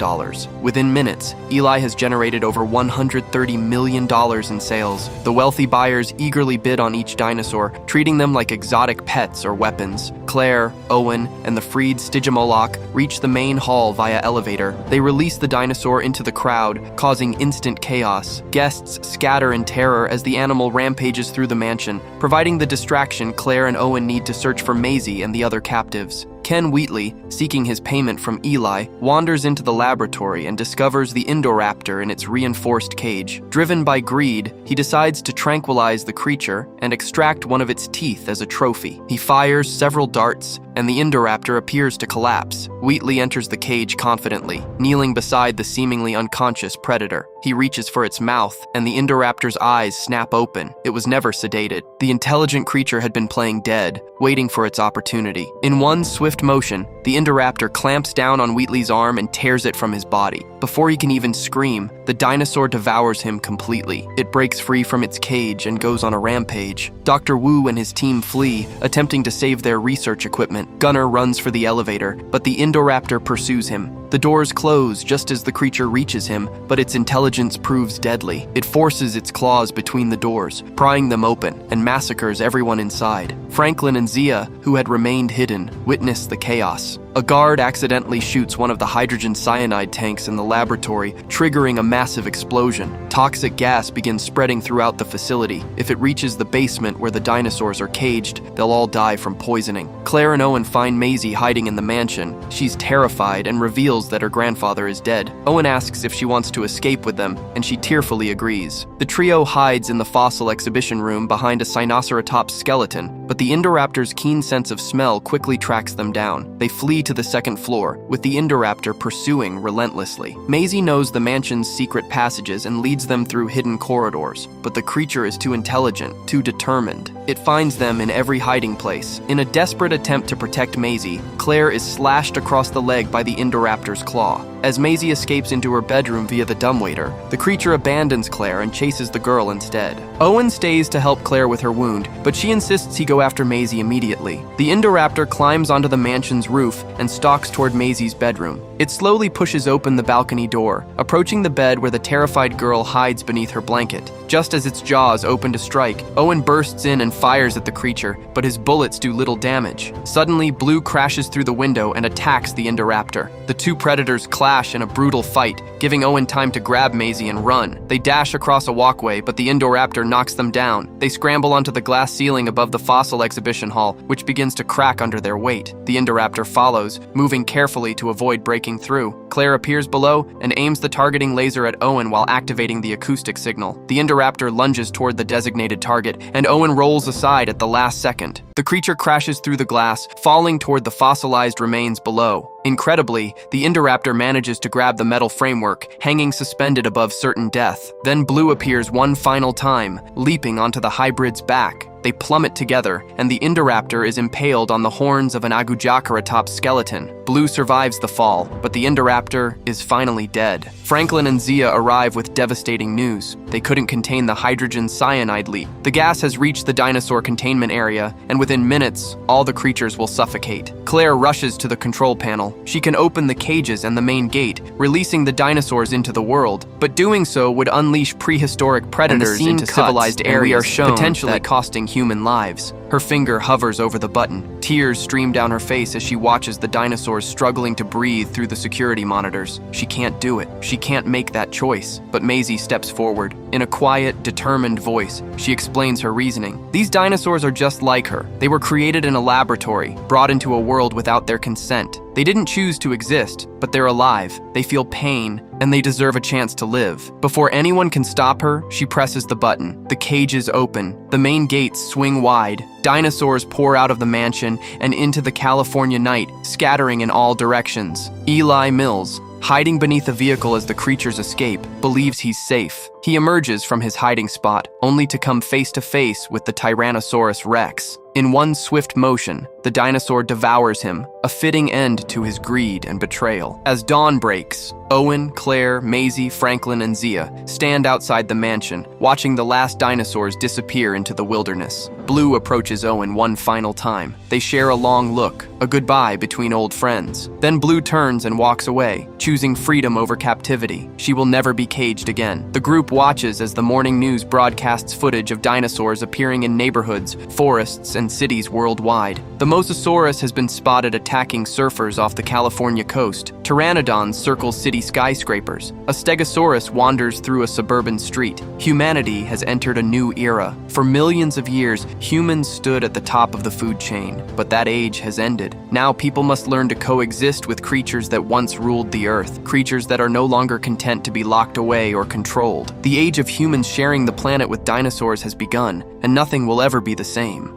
Within minutes, Eli has generated over $130 million in sales. The wealthy buyers eagerly bid on each dinosaur, treating them like exotic pets or weapons. Claire, Owen, and the freed Stygimalok reach the main hall via elevator. They release the dinosaur into the crowd, causing instant chaos. Guests scatter in terror as the animal rampages through the mansion, providing the distraction Claire and Owen need to search for Maisie and the other captives. Ken Wheatley, seeking his payment from Eli, wanders into the laboratory and discovers the Indoraptor in its reinforced cage. Driven by greed, he decides to tranquilize the creature and extract one of its teeth as a trophy. He fires several darts, and the Indoraptor appears to collapse. Wheatley enters the cage confidently, kneeling beside the seemingly unconscious predator. He reaches for its mouth, and the Indoraptor's eyes snap open. It was never sedated. The intelligent creature had been playing dead, waiting for its opportunity. In one swift motion, the Indoraptor clamps down on Wheatley's arm and tears it from his body. Before he can even scream, the dinosaur devours him completely. It breaks free from its cage and goes on a rampage. Dr. Wu and his team flee, attempting to save their research equipment. Gunnar runs for the elevator, but the Indoraptor pursues him. The doors close just as the creature reaches him, but its intelligence proves deadly. It forces its claws between the doors, prying them open, and massacres everyone inside. Franklin and Zia, who had remained hidden, witness the chaos. A guard accidentally shoots one of the hydrogen cyanide tanks in the laboratory, triggering a massive explosion. Toxic gas begins spreading throughout the facility. If it reaches the basement where the dinosaurs are caged, they'll all die from poisoning. Claire and Owen find Maisie hiding in the mansion. She's terrified and reveals that her grandfather is dead. Owen asks if she wants to escape with them, and she tearfully agrees. The trio hides in the fossil exhibition room behind a Sinoceratops skeleton, but the Indoraptor's keen sense of smell quickly tracks them down. They flee to the second floor, with the Indoraptor pursuing relentlessly. Maisie knows the mansion's secret passages and leads them through hidden corridors, but the creature is too intelligent, too determined. It finds them in every hiding place. In a desperate attempt to protect Maisie, Claire is slashed across the leg by the Indoraptor's claw. As Maisie escapes into her bedroom via the dumbwaiter, the creature abandons Claire and chases the girl instead. Owen stays to help Claire with her wound, but she insists he go after Maisie immediately. The Indoraptor climbs onto the mansion's roof and stalks toward Maisie's bedroom. It slowly pushes open the balcony door, approaching the bed where the terrified girl hides beneath her blanket. Just as its jaws open to strike, Owen bursts in and fires at the creature, but his bullets do little damage. Suddenly, Blue crashes through the window and attacks the Indoraptor. The two predators clash in a brutal fight, giving Owen time to grab Maisie and run. They dash across a walkway, but the Indoraptor knocks them down. They scramble onto the glass ceiling above the fossil exhibition hall, which begins to crack under their weight. The Indoraptor follows, moving carefully to avoid breaking through. Claire appears below and aims the targeting laser at Owen while activating the acoustic signal. The Indoraptor lunges toward the designated target, and Owen rolls aside at the last second. The creature crashes through the glass, falling toward the fossilized remains below. Incredibly, the Indoraptor manages to grab the metal framework, hanging suspended above certain death. Then Blue appears one final time, leaping onto the hybrid's back. They plummet together, and the Indoraptor is impaled on the horns of an Agujacaratops skeleton. Blue survives the fall, but the Indoraptor is finally dead. Franklin and Zia arrive with devastating news. They couldn't contain the hydrogen cyanide leak. The gas has reached the dinosaur containment area, and within minutes, all the creatures will suffocate. Claire rushes to the control panel. She can open the cages and the main gate, releasing the dinosaurs into the world, but doing so would unleash prehistoric predators into civilized areas, potentially costing human lives. Her finger hovers over the button. Tears stream down her face as she watches the dinosaurs struggling to breathe through the security monitors. She can't do it. She can't make that choice. But Maisie steps forward. In a quiet, determined voice, she explains her reasoning. These dinosaurs are just like her. They were created in a laboratory, brought into a world without their consent. They didn't choose to exist, but they're alive. They feel pain, and they deserve a chance to live. Before anyone can stop her, she presses the button. The cages open. The main gates swing wide. Dinosaurs pour out of the mansion and into the California night, scattering in all directions. Eli Mills, hiding beneath a vehicle as the creatures escape, believes he's safe. He emerges from his hiding spot, only to come face to face with the Tyrannosaurus Rex. In one swift motion, the dinosaur devours him, a fitting end to his greed and betrayal. As dawn breaks, Owen, Claire, Maisie, Franklin, and Zia stand outside the mansion, watching the last dinosaurs disappear into the wilderness. Blue approaches Owen one final time. They share a long look, a goodbye between old friends. Then Blue turns and walks away, choosing freedom over captivity. She will never be caged again. The group watches as the morning news broadcasts footage of dinosaurs appearing in neighborhoods, forests, and cities worldwide. The Mosasaurus has been spotted attacking surfers off the California coast. Pteranodons circle city skyscrapers. A Stegosaurus wanders through a suburban street. Humanity has entered a new era. For millions of years, humans stood at the top of the food chain, but that age has ended. Now people must learn to coexist with creatures that once ruled the earth, creatures that are no longer content to be locked away or controlled. The age of humans sharing the planet with dinosaurs has begun, and nothing will ever be the same.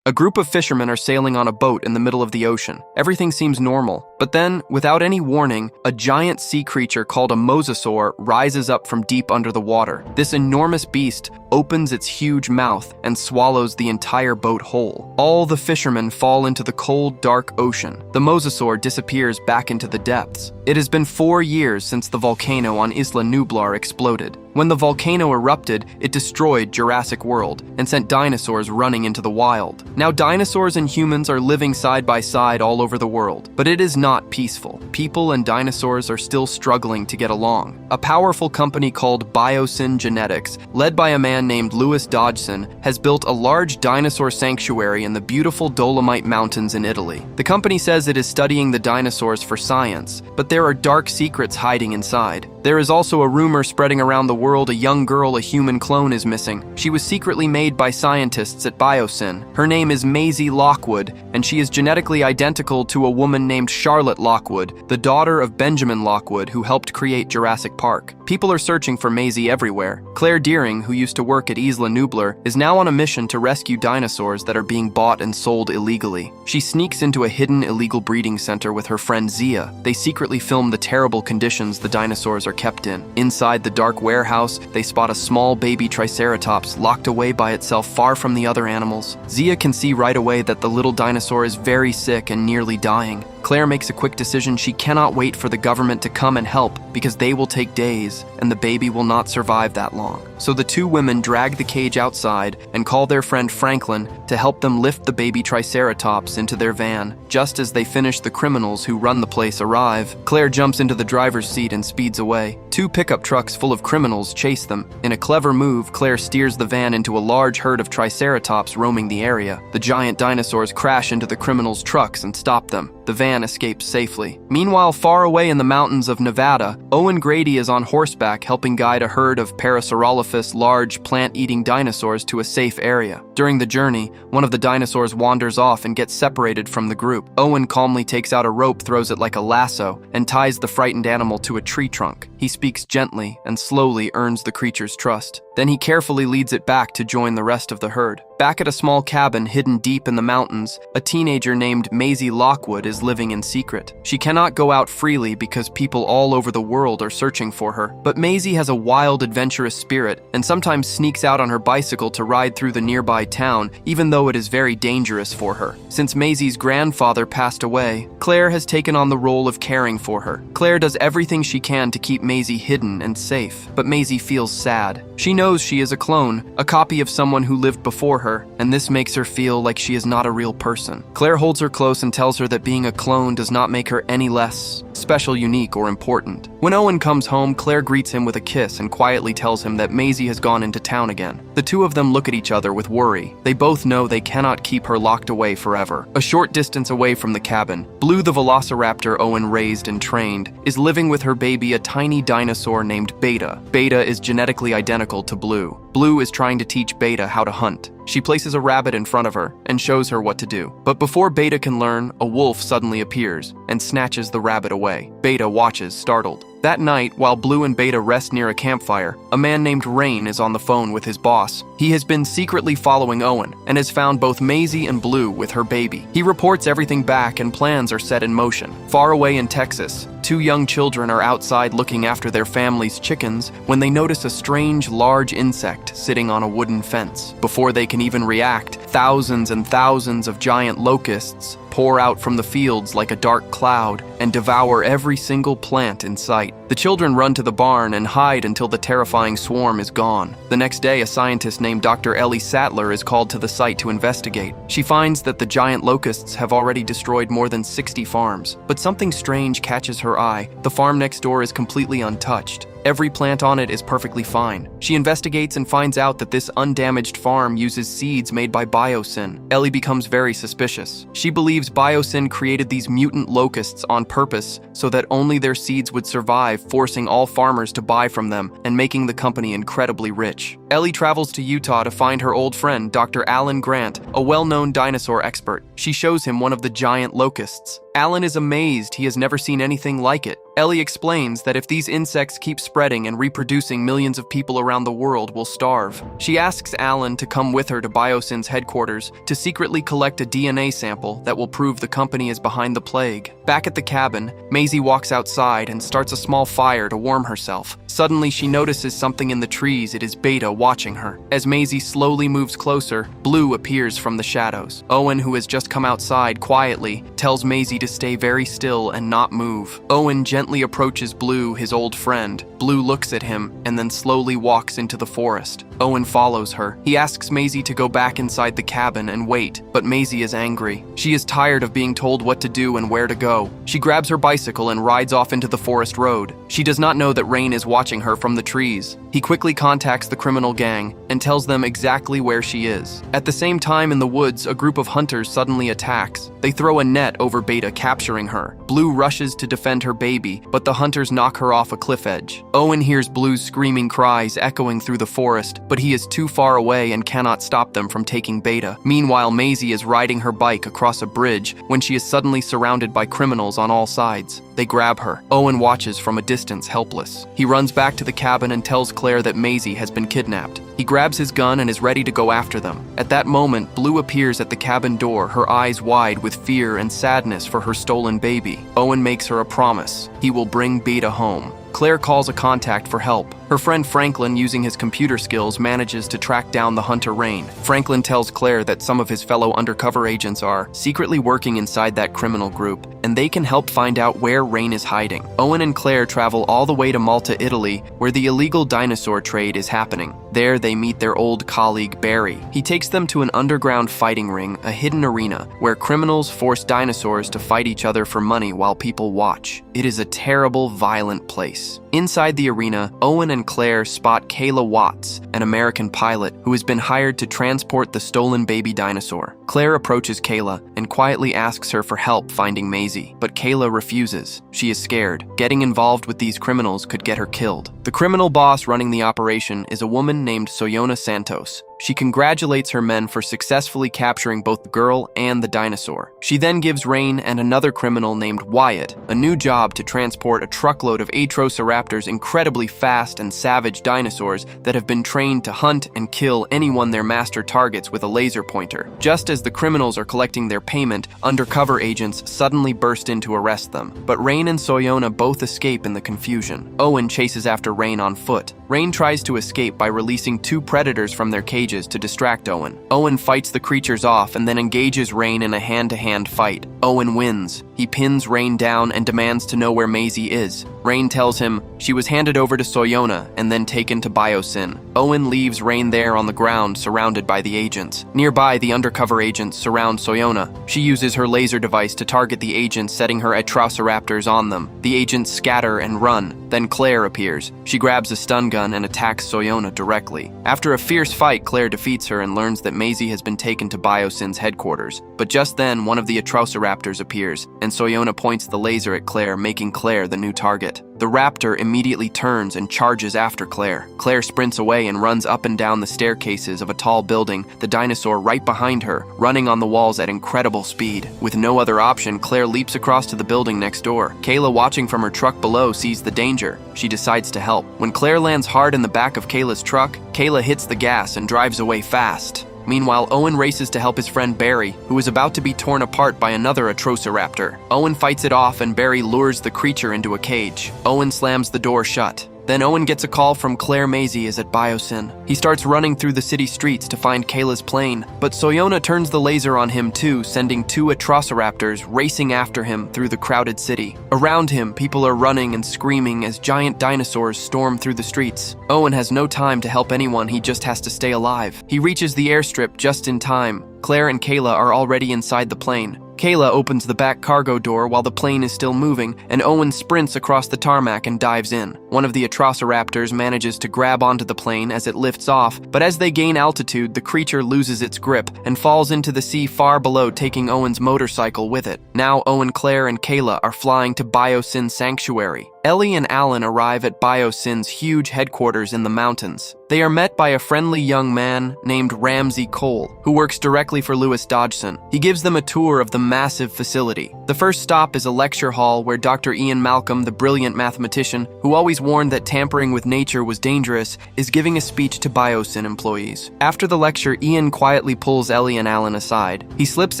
A group of fishermen are sailing on a boat in the middle of the ocean. Everything seems normal, but then, without any warning, a giant sea creature called a mosasaur rises up from deep under the water. This enormous beast opens its huge mouth and swallows the entire boat whole. All the fishermen fall into the cold, dark ocean. The mosasaur disappears back into the depths. It has been 4 years since the volcano on Isla Nublar exploded. When the volcano erupted, it destroyed Jurassic World and sent dinosaurs running into the wild. Now dinosaurs and humans are living side by side all over the world, but it is not peaceful. People and dinosaurs are still struggling to get along. A powerful company called Biosin Genetics, led by a man named Louis Dodgson, has built a large dinosaur sanctuary in the beautiful Dolomite Mountains in Italy. The company says it is studying the dinosaurs for science, but there are dark secrets hiding inside. There is also a rumor spreading around the world a young girl, a human clone, is missing. She was secretly made by scientists at Biosin. Her name is Maisie Lockwood, and she is genetically identical to a woman named Charlotte Lockwood, the daughter of Benjamin Lockwood, who helped create Jurassic Park. People are searching for Maisie everywhere. Claire Deering, who used to work at Isla Nublar, is now on a mission to rescue dinosaurs that are being bought and sold illegally. She sneaks into a hidden illegal breeding center with her friend Zia. They secretly film the terrible conditions the dinosaurs are kept in. Inside the dark warehouse, they spot a small baby triceratops locked away by itself far from the other animals. Zia can see right away that the little dinosaur is very sick and nearly dying. Claire makes a quick decision. She cannot wait for the government to come and help because they will take days and the baby will not survive that long. So the two women drag the cage outside and call their friend Franklin to help them lift the baby triceratops into their van. Just as they finish, the criminals who run the place arrive. Claire jumps into the driver's seat and speeds away. 2 pickup trucks full of criminals chase them. In a clever move, Claire steers the van into a large herd of triceratops roaming the area. The giant dinosaurs crash into the criminals' trucks and stop them. The van escapes safely. Meanwhile, far away in the mountains of Nevada, Owen Grady is on horseback helping guide a herd of Parasaurolophus, large plant-eating dinosaurs, to a safe area. During the journey, one of the dinosaurs wanders off and gets separated from the group. Owen calmly takes out a rope, throws it like a lasso, and ties the frightened animal to a tree trunk. He speaks gently and slowly earns the creature's trust. Then he carefully leads it back to join the rest of the herd. Back at a small cabin hidden deep in the mountains, a teenager named Maisie Lockwood is living in secret. She cannot go out freely because people all over the world are searching for her. But Maisie has a wild, adventurous spirit and sometimes sneaks out on her bicycle to ride through the nearby town, even though it is very dangerous for her. Since Maisie's grandfather passed away, Claire has taken on the role of caring for her. Claire does everything she can to keep Maisie hidden and safe, but Maisie feels sad. She knows she is a clone, a copy of someone who lived before her, and this makes her feel like she is not a real person. Claire holds her close and tells her that being a clone does not make her any less special, unique, or important. When Owen comes home, Claire greets him with a kiss and quietly tells him that Maisie has gone into town again. The two of them look at each other with worry. They both know they cannot keep her locked away forever. A short distance away from the cabin, Blue, the velociraptor Owen raised and trained, is living with her baby, a tiny dinosaur named Beta. Beta is genetically identical to Blue. Blue is trying to teach Beta how to hunt. She places a rabbit in front of her and shows her what to do. But before Beta can learn, a wolf suddenly appears and snatches the rabbit away. Beta watches, startled. That night, while Blue and Beta rest near a campfire, a man named Rain is on the phone with his boss. He has been secretly following Owen and has found both Maisie and Blue with her baby. He reports everything back and plans are set in motion. Far away in Texas, two young children are outside looking after their family's chickens when they notice a strange, large insect sitting on a wooden fence. Before they can even react, thousands and thousands of giant locusts pour out from the fields like a dark cloud and devour every single plant in sight. The children run to the barn and hide until the terrifying swarm is gone. The next day, a scientist named Dr. Ellie Sattler is called to the site to investigate. She finds that the giant locusts have already destroyed more than 60 farms. But something strange catches her eye. The farm next door is completely untouched. Every plant on it is perfectly fine. She investigates and finds out that this undamaged farm uses seeds made by Biosin. Ellie becomes very suspicious. She believes Biosin created these mutant locusts on purpose so that only their seeds would survive, forcing all farmers to buy from them and making the company incredibly rich. Ellie travels to Utah to find her old friend, Dr. Alan Grant, a well-known dinosaur expert. She shows him one of the giant locusts. Alan is amazed. He has never seen anything like it. Ellie explains that if these insects keep spreading and reproducing, millions of people around the world will starve. She asks Alan to come with her to Biosin's headquarters to secretly collect a DNA sample that will prove the company is behind the plague. Back at the cabin, Maisie walks outside and starts a small fire to warm herself. Suddenly, she notices something in the trees. It is Beta watching her. As Maisie slowly moves closer, Blue appears from the shadows. Owen, who has just come outside quietly, tells Maisie to stay very still and not move. Owen gently approaches Blue, his old friend. Blue looks at him and then slowly walks into the forest. Owen follows her. He asks Maisie to go back inside the cabin and wait, but Maisie is angry. She is tired of being told what to do and where to go. She grabs her bicycle and rides off into the forest road. She does not know that Rain is watching her from the trees. He quickly contacts the criminal gang and tells them exactly where she is. At the same time, in the woods, a group of hunters suddenly attacks. They throw a net over Beta, capturing her. Blue rushes to defend her baby, but the hunters knock her off a cliff edge. Owen hears Blue's screaming cries echoing through the forest, but he is too far away and cannot stop them from taking Beta. Meanwhile, Maisie is riding her bike across a bridge when she is suddenly surrounded by criminals on all sides. They grab her. Owen watches from a distance, helpless. He runs back to the cabin and tells Claire that Maisie has been kidnapped. He grabs his gun and is ready to go after them. At that moment, Blue appears at the cabin door, her eyes wide with fear and sadness for her stolen baby. Owen makes her a promise. He will bring Beta home. Claire calls a contact for help. Her friend Franklin, using his computer skills, manages to track down the hunter Rain. Franklin tells Claire that some of his fellow undercover agents are secretly working inside that criminal group, and they can help find out where Rain is hiding. Owen and Claire travel all the way to Malta, Italy, where the illegal dinosaur trade is happening. There, they meet their old colleague, Barry. He takes them to an underground fighting ring, a hidden arena, where criminals force dinosaurs to fight each other for money while people watch. It is a terrible, violent place. Inside the arena, Owen and Claire spot Kayla Watts, an American pilot who has been hired to transport the stolen baby dinosaur. Claire approaches Kayla and quietly asks her for help finding Maisie, but Kayla refuses. She is scared. Getting involved with these criminals could get her killed. The criminal boss running the operation is a woman named Soyona Santos. She congratulates her men for successfully capturing both the girl and the dinosaur. She then gives Rain and another criminal named Wyatt a new job to transport a truckload of Atrociraptor's incredibly fast and savage dinosaurs that have been trained to hunt and kill anyone their master targets with a laser pointer. Just as the criminals are collecting their payment, undercover agents suddenly burst in to arrest them. But Rain and Soyona both escape in the confusion. Owen chases after Rain on foot. Rain tries to escape by releasing two predators from their cages to distract Owen. Owen fights the creatures off and then engages Rain in a hand-to-hand fight. Owen wins. He pins Rain down and demands to know where Maisie is. Rain tells him she was handed over to Soyona and then taken to Biosin. Owen leaves Rain there on the ground, surrounded by the agents. Nearby, the undercover agents surround Soyona. She uses her laser device to target the agents, setting her Atrociraptors on them. The agents scatter and run. Then Claire appears. She grabs a stun gun and attacks Soyona directly. After a fierce fight, Claire defeats her and learns that Maisie has been taken to Biosin's headquarters. But just then, one of the Atrociraptors appears, and Soyona points the laser at Claire, making Claire the new target. The raptor immediately turns and charges after Claire. Claire sprints away and runs up and down the staircases of a tall building, the dinosaur right behind her, running on the walls at incredible speed. With no other option, Claire leaps across to the building next door. Kayla, watching from her truck below, sees the danger. She decides to help. When Claire lands hard in the back of Kayla's truck, Kayla hits the gas and drives away fast. Meanwhile, Owen races to help his friend Barry, who is about to be torn apart by another Atrociraptor. Owen fights it off and Barry lures the creature into a cage. Owen slams the door shut. Then Owen gets a call from Claire. Maisie is at Biosin. He starts running through the city streets to find Kayla's plane, but Soyona turns the laser on him too, sending two Atrociraptors racing after him through the crowded city. Around him, people are running and screaming as giant dinosaurs storm through the streets. Owen has no time to help anyone, he just has to stay alive. He reaches the airstrip just in time. Claire and Kayla are already inside the plane. Kayla opens the back cargo door while the plane is still moving, and Owen sprints across the tarmac and dives in. One of the Atrociraptors manages to grab onto the plane as it lifts off, but as they gain altitude, the creature loses its grip and falls into the sea far below, taking Owen's motorcycle with it. Now Owen, Claire, and Kayla are flying to Biosin Sanctuary. Ellie and Alan arrive at Biosin's huge headquarters in the mountains. They are met by a friendly young man named Ramsey Cole, who works directly for Louis Dodgson. He gives them a tour of the massive facility. The first stop is a lecture hall where Dr. Ian Malcolm, the brilliant mathematician, who always warned that tampering with nature was dangerous, is giving a speech to Biosin employees. After the lecture, Ian quietly pulls Ellie and Alan aside. He slips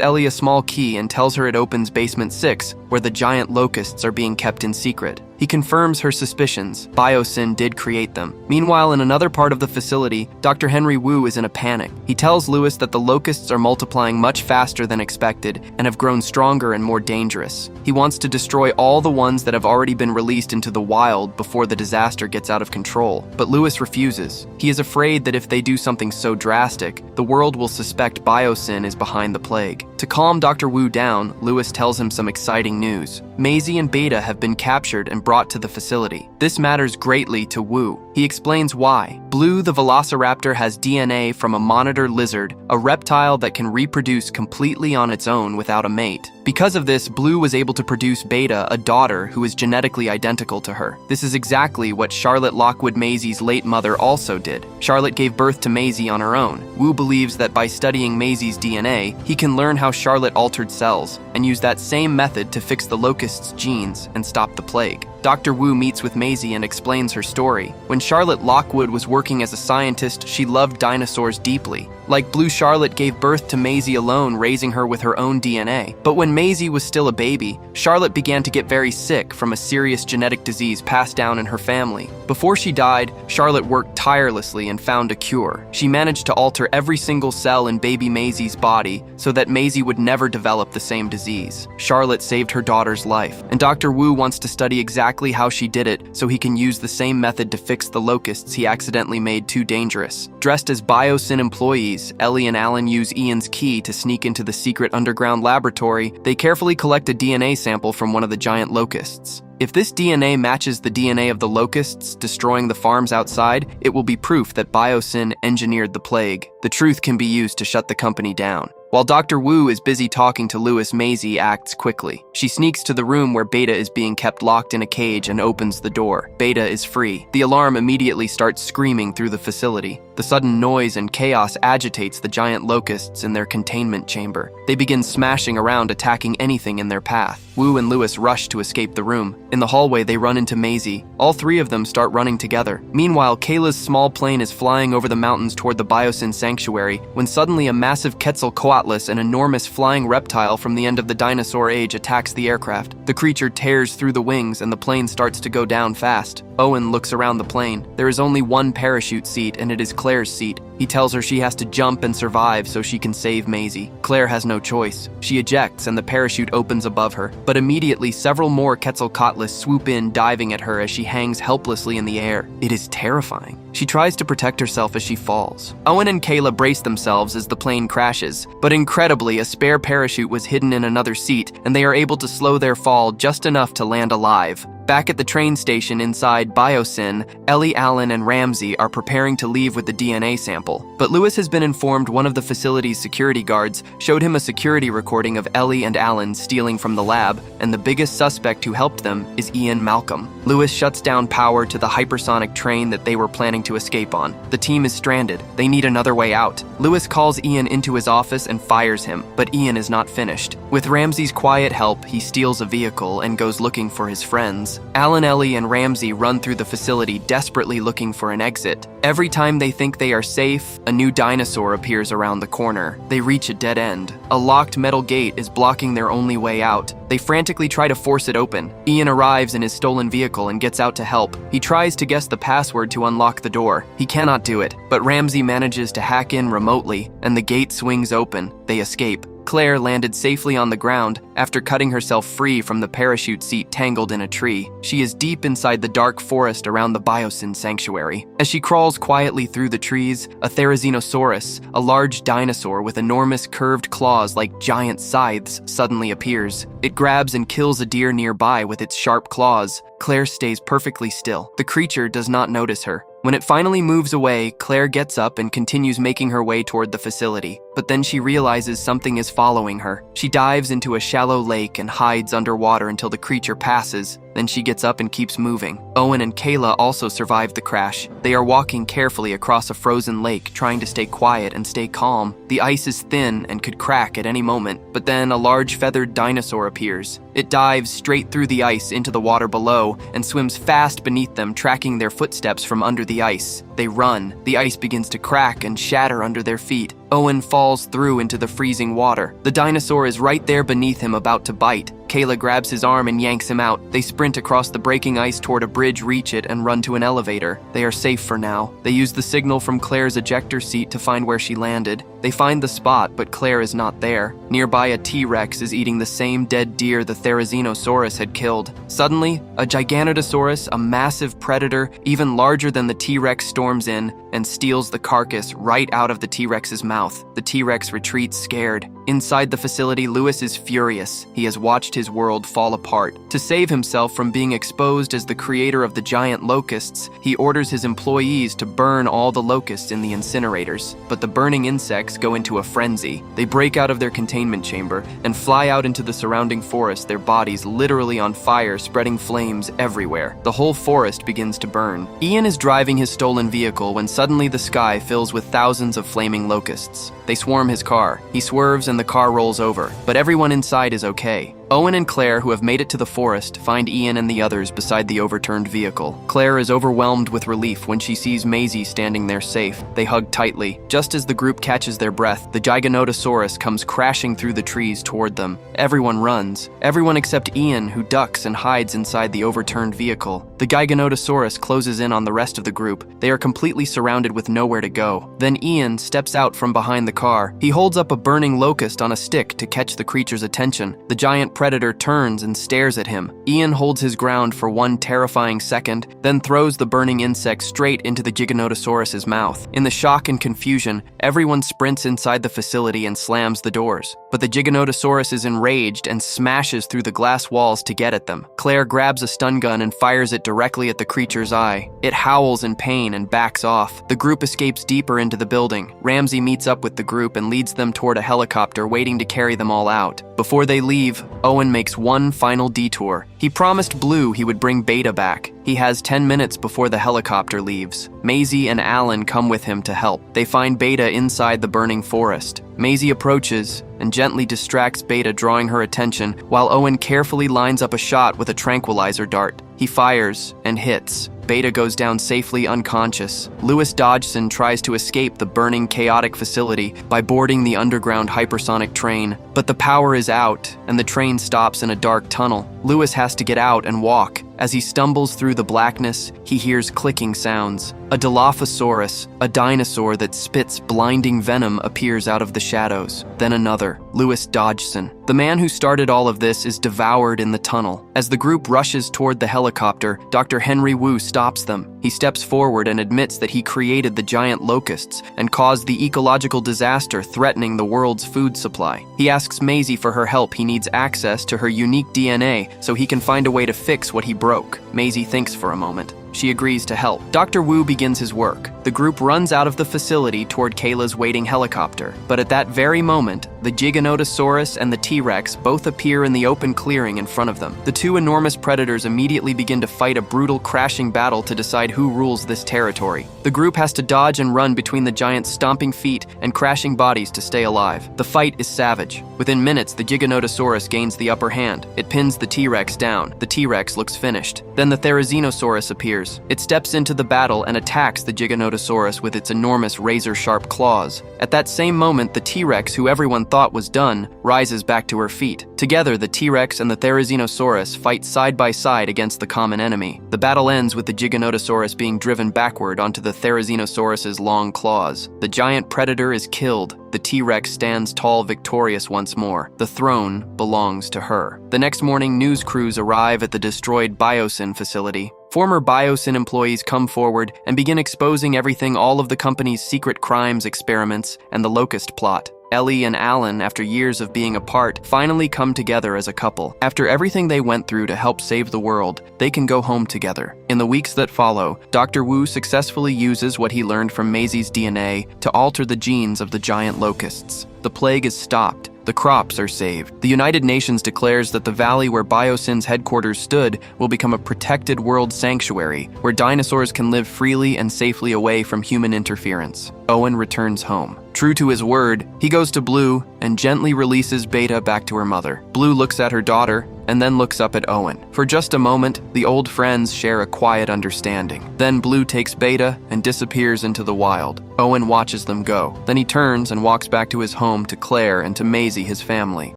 Ellie a small key and tells her it opens basement 6, where the giant locusts are being kept in secret. He confirms her suspicions. Biosin did create them. Meanwhile, in another part of the facility, Dr. Henry Wu is in a panic. He tells Louis that the locusts are multiplying much faster than expected and have grown stronger and more dangerous. He wants to destroy all the ones that have already been released into the wild before the disaster gets out of control. But Louis refuses. He is afraid that if they do something so drastic, the world will suspect Biosin is behind the plague. To calm Dr. Wu down, Louis tells him some exciting news. Maisie and Beta have been captured and brought to the facility. This matters greatly to Wu. He explains why. Blue, the velociraptor, has DNA from a monitor lizard, a reptile that can reproduce completely on its own without a mate. Because of this, Blue was able to produce Beta, a daughter who is genetically identical to her. This is exactly what Charlotte Lockwood, Maisie's late mother, also did. Charlotte gave birth to Maisie on her own. Wu believes that by studying Maisie's DNA, he can learn how Charlotte altered cells and use that same method to fix the locust's genes and stop the plague. Dr. Wu meets with Maisie and explains her story. When Charlotte Lockwood was working as a scientist, she loved dinosaurs deeply. Like Blue, Charlotte gave birth to Maisie alone, raising her with her own DNA. But when Maisie was still a baby, Charlotte began to get very sick from a serious genetic disease passed down in her family. Before she died, Charlotte worked tirelessly and found a cure. She managed to alter every single cell in baby Maisie's body so that Maisie would never develop the same disease. Charlotte saved her daughter's life, and Dr. Wu wants to study exactly how she did it so he can use the same method to fix the locusts he accidentally made too dangerous. Dressed as Biosin employees, Ellie and Alan use Ian's key to sneak into the secret underground laboratory. They carefully collect a DNA sample from one of the giant locusts. If this DNA matches the DNA of the locusts destroying the farms outside, it will be proof that Biosin engineered the plague. The truth can be used to shut the company down. While Dr. Wu is busy talking to Louis, Maisie acts quickly. She sneaks to the room where Beta is being kept locked in a cage and opens the door. Beta is free. The alarm immediately starts screaming through the facility. The sudden noise and chaos agitates the giant locusts in their containment chamber. They begin smashing around, attacking anything in their path. Wu and Louis rush to escape the room. In the hallway, they run into Maisie, All three of them start running together. Meanwhile, Kayla's small plane is flying over the mountains toward the Biosin sanctuary when suddenly a massive Quetzalcoatlus, an enormous flying reptile from the end of the dinosaur age, attacks the aircraft. The creature tears through the wings and the plane starts to go down fast. Owen looks around the plane. There is only one parachute seat, and it is Claire's seat. He tells her she has to jump and survive so she can save Maisie. Claire has no choice. She ejects and the parachute opens above her, but immediately several more Quetzalcoatlus swoop in, diving at her as she hangs helplessly in the air. It is terrifying. She tries to protect herself as she falls. Owen and Kayla brace themselves as the plane crashes, but incredibly, a spare parachute was hidden in another seat, and they are able to slow their fall just enough to land alive. Back at the train station inside Biosin, Ellie, Alan, and Ramsey are preparing to leave with the DNA sample. But Lewis has been informed one of the facility's security guards showed him a security recording of Ellie and Alan stealing from the lab, and the biggest suspect who helped them is Ian Malcolm. Lewis shuts down power to the hypersonic train that they were planning to escape on. The team is stranded. They need another way out. Lewis calls Ian into his office and fires him, but Ian is not finished. With Ramsey's quiet help, he steals a vehicle and goes looking for his friends. Alan, Ellie, and Ramsey run through the facility desperately looking for an exit. Every time they think they are safe, a new dinosaur appears around the corner. They reach a dead end. A locked metal gate is blocking their only way out. They frantically try to force it open. Ian arrives in his stolen vehicle and gets out to help. He tries to guess the password to unlock the door. He cannot do it, but Ramsey manages to hack in remotely, and the gate swings open. They escape. Claire landed safely on the ground after cutting herself free from the parachute seat tangled in a tree. She is deep inside the dark forest around the Biosin sanctuary. As she crawls quietly through the trees, a Therizinosaurus, a large dinosaur with enormous curved claws like giant scythes, suddenly appears. It grabs and kills a deer nearby with its sharp claws. Claire stays perfectly still. The creature does not notice her. When it finally moves away, Claire gets up and continues making her way toward the facility. But then she realizes something is following her. She dives into a shallow lake and hides underwater until the creature passes. Then she gets up and keeps moving. Owen and Kayla also survived the crash. They are walking carefully across a frozen lake, trying to stay quiet and stay calm. The ice is thin and could crack at any moment, but then a large feathered dinosaur appears. It dives straight through the ice into the water below and swims fast beneath them, tracking their footsteps from under the ice. They run. The ice begins to crack and shatter under their feet. Owen falls through into the freezing water. The dinosaur is right there beneath him, about to bite. Kayla grabs his arm and yanks him out. They sprint across the breaking ice toward a bridge, reach it, and run to an elevator. They are safe for now. They use the signal from Claire's ejector seat to find where she landed. They find the spot, but Claire is not there. Nearby, a T-Rex is eating the same dead deer the Therizinosaurus had killed. Suddenly, a Giganotosaurus, a massive predator, even larger than the T-Rex, storms in and steals the carcass right out of the T-Rex's mouth. The T-Rex retreats scared. Inside the facility, Lewis is furious. He has watched his world fall apart. To save himself from being exposed as the creator of the giant locusts, he orders his employees to burn all the locusts in the incinerators. But the burning insects go into a frenzy. They break out of their containment chamber and fly out into the surrounding forest, their bodies literally on fire, spreading flames everywhere. The whole forest begins to burn. Ian is driving his stolen vehicle when suddenly the sky fills with thousands of flaming locusts. They swarm his car. He swerves and the car rolls over, but everyone inside is okay. Owen and Claire, who have made it to the forest, find Ian and the others beside the overturned vehicle. Claire is overwhelmed with relief when she sees Maisie standing there safe. They hug tightly. Just as the group catches their breath, the Giganotosaurus comes crashing through the trees toward them. Everyone runs. Everyone except Ian, who ducks and hides inside the overturned vehicle. The Giganotosaurus closes in on the rest of the group. They are completely surrounded with nowhere to go. Then Ian steps out from behind the car. He holds up a burning locust on a stick to catch the creature's attention. The giant predator turns and stares at him. Ian holds his ground for one terrifying second, then throws the burning insect straight into the Giganotosaurus's mouth. In the shock and confusion, everyone sprints inside the facility and slams the doors. But the Giganotosaurus is enraged and smashes through the glass walls to get at them. Claire grabs a stun gun and fires it directly at the creature's eye. It howls in pain and backs off. The group escapes deeper into the building. Ramsey meets up with the group and leads them toward a helicopter waiting to carry them all out. Before they leave, Owen makes one final detour. He promised Blue he would bring Beta back. He has 10 minutes before the helicopter leaves. Maisie and Alan come with him to help. They find Beta inside the burning forest. Maisie approaches and gently distracts Beta, drawing her attention, while Owen carefully lines up a shot with a tranquilizer dart. He He fires and hits. Beta goes down safely unconscious. Louis Dodgson tries to escape the burning, chaotic facility by boarding the underground hypersonic train, but the power is out and the train stops in a dark tunnel. Louis has to get out and walk. As he stumbles through the blackness, he hears clicking sounds. A Dilophosaurus, a dinosaur that spits blinding venom, appears out of the shadows. Then another, Louis Dodgson. The man who started all of this is devoured in the tunnel. As the group rushes toward the helicopter, Dr. Henry Wu stops them. He steps forward and admits that he created the giant locusts and caused the ecological disaster threatening the world's food supply. He asks Maisie for her help. He needs access to her unique DNA so he can find a way to fix what he broke. Maisie thinks for a moment. She agrees to help. Dr. Wu begins his work. The group runs out of the facility toward Kayla's waiting helicopter. But at that very moment, the Giganotosaurus and the T-Rex both appear in the open clearing in front of them. The two enormous predators immediately begin to fight a brutal, crashing battle to decide who rules this territory. The group has to dodge and run between the giant's stomping feet and crashing bodies to stay alive. The fight is savage. Within minutes, the Giganotosaurus gains the upper hand. It pins the T-Rex down. The T-Rex looks finished. Then the Therizinosaurus appears. It steps into the battle and attacks the Giganotosaurus with its enormous razor-sharp claws. At that same moment, the T-Rex, who everyone thought was done, rises back to her feet. Together, the T-Rex and the Therizinosaurus fight side by side against the common enemy. The battle ends with the Giganotosaurus being driven backward onto the Therizinosaurus's long claws. The giant predator is killed. The T-Rex stands tall, victorious once more. The throne belongs to her. The next morning, news crews arrive at the destroyed Biosin facility. Former Biosin employees come forward and begin exposing everything, all of the company's secret crimes, experiments, and the locust plot. Ellie and Alan, after years of being apart, finally come together as a couple. After everything they went through to help save the world, they can go home together. In the weeks that follow, Dr. Wu successfully uses what he learned from Maisie's DNA to alter the genes of the giant locusts. The plague is stopped. The crops are saved. The United Nations declares that the valley where Biosin's headquarters stood will become a protected world sanctuary where dinosaurs can live freely and safely away from human interference. Owen returns home. True to his word, he goes to Blue and gently releases Beta back to her mother. Blue looks at her daughter and then looks up at Owen. For just a moment, the old friends share a quiet understanding. Then Blue takes Beta and disappears into the wild. Owen watches them go. Then he turns and walks back to his home, to Claire and to Maisie, his family.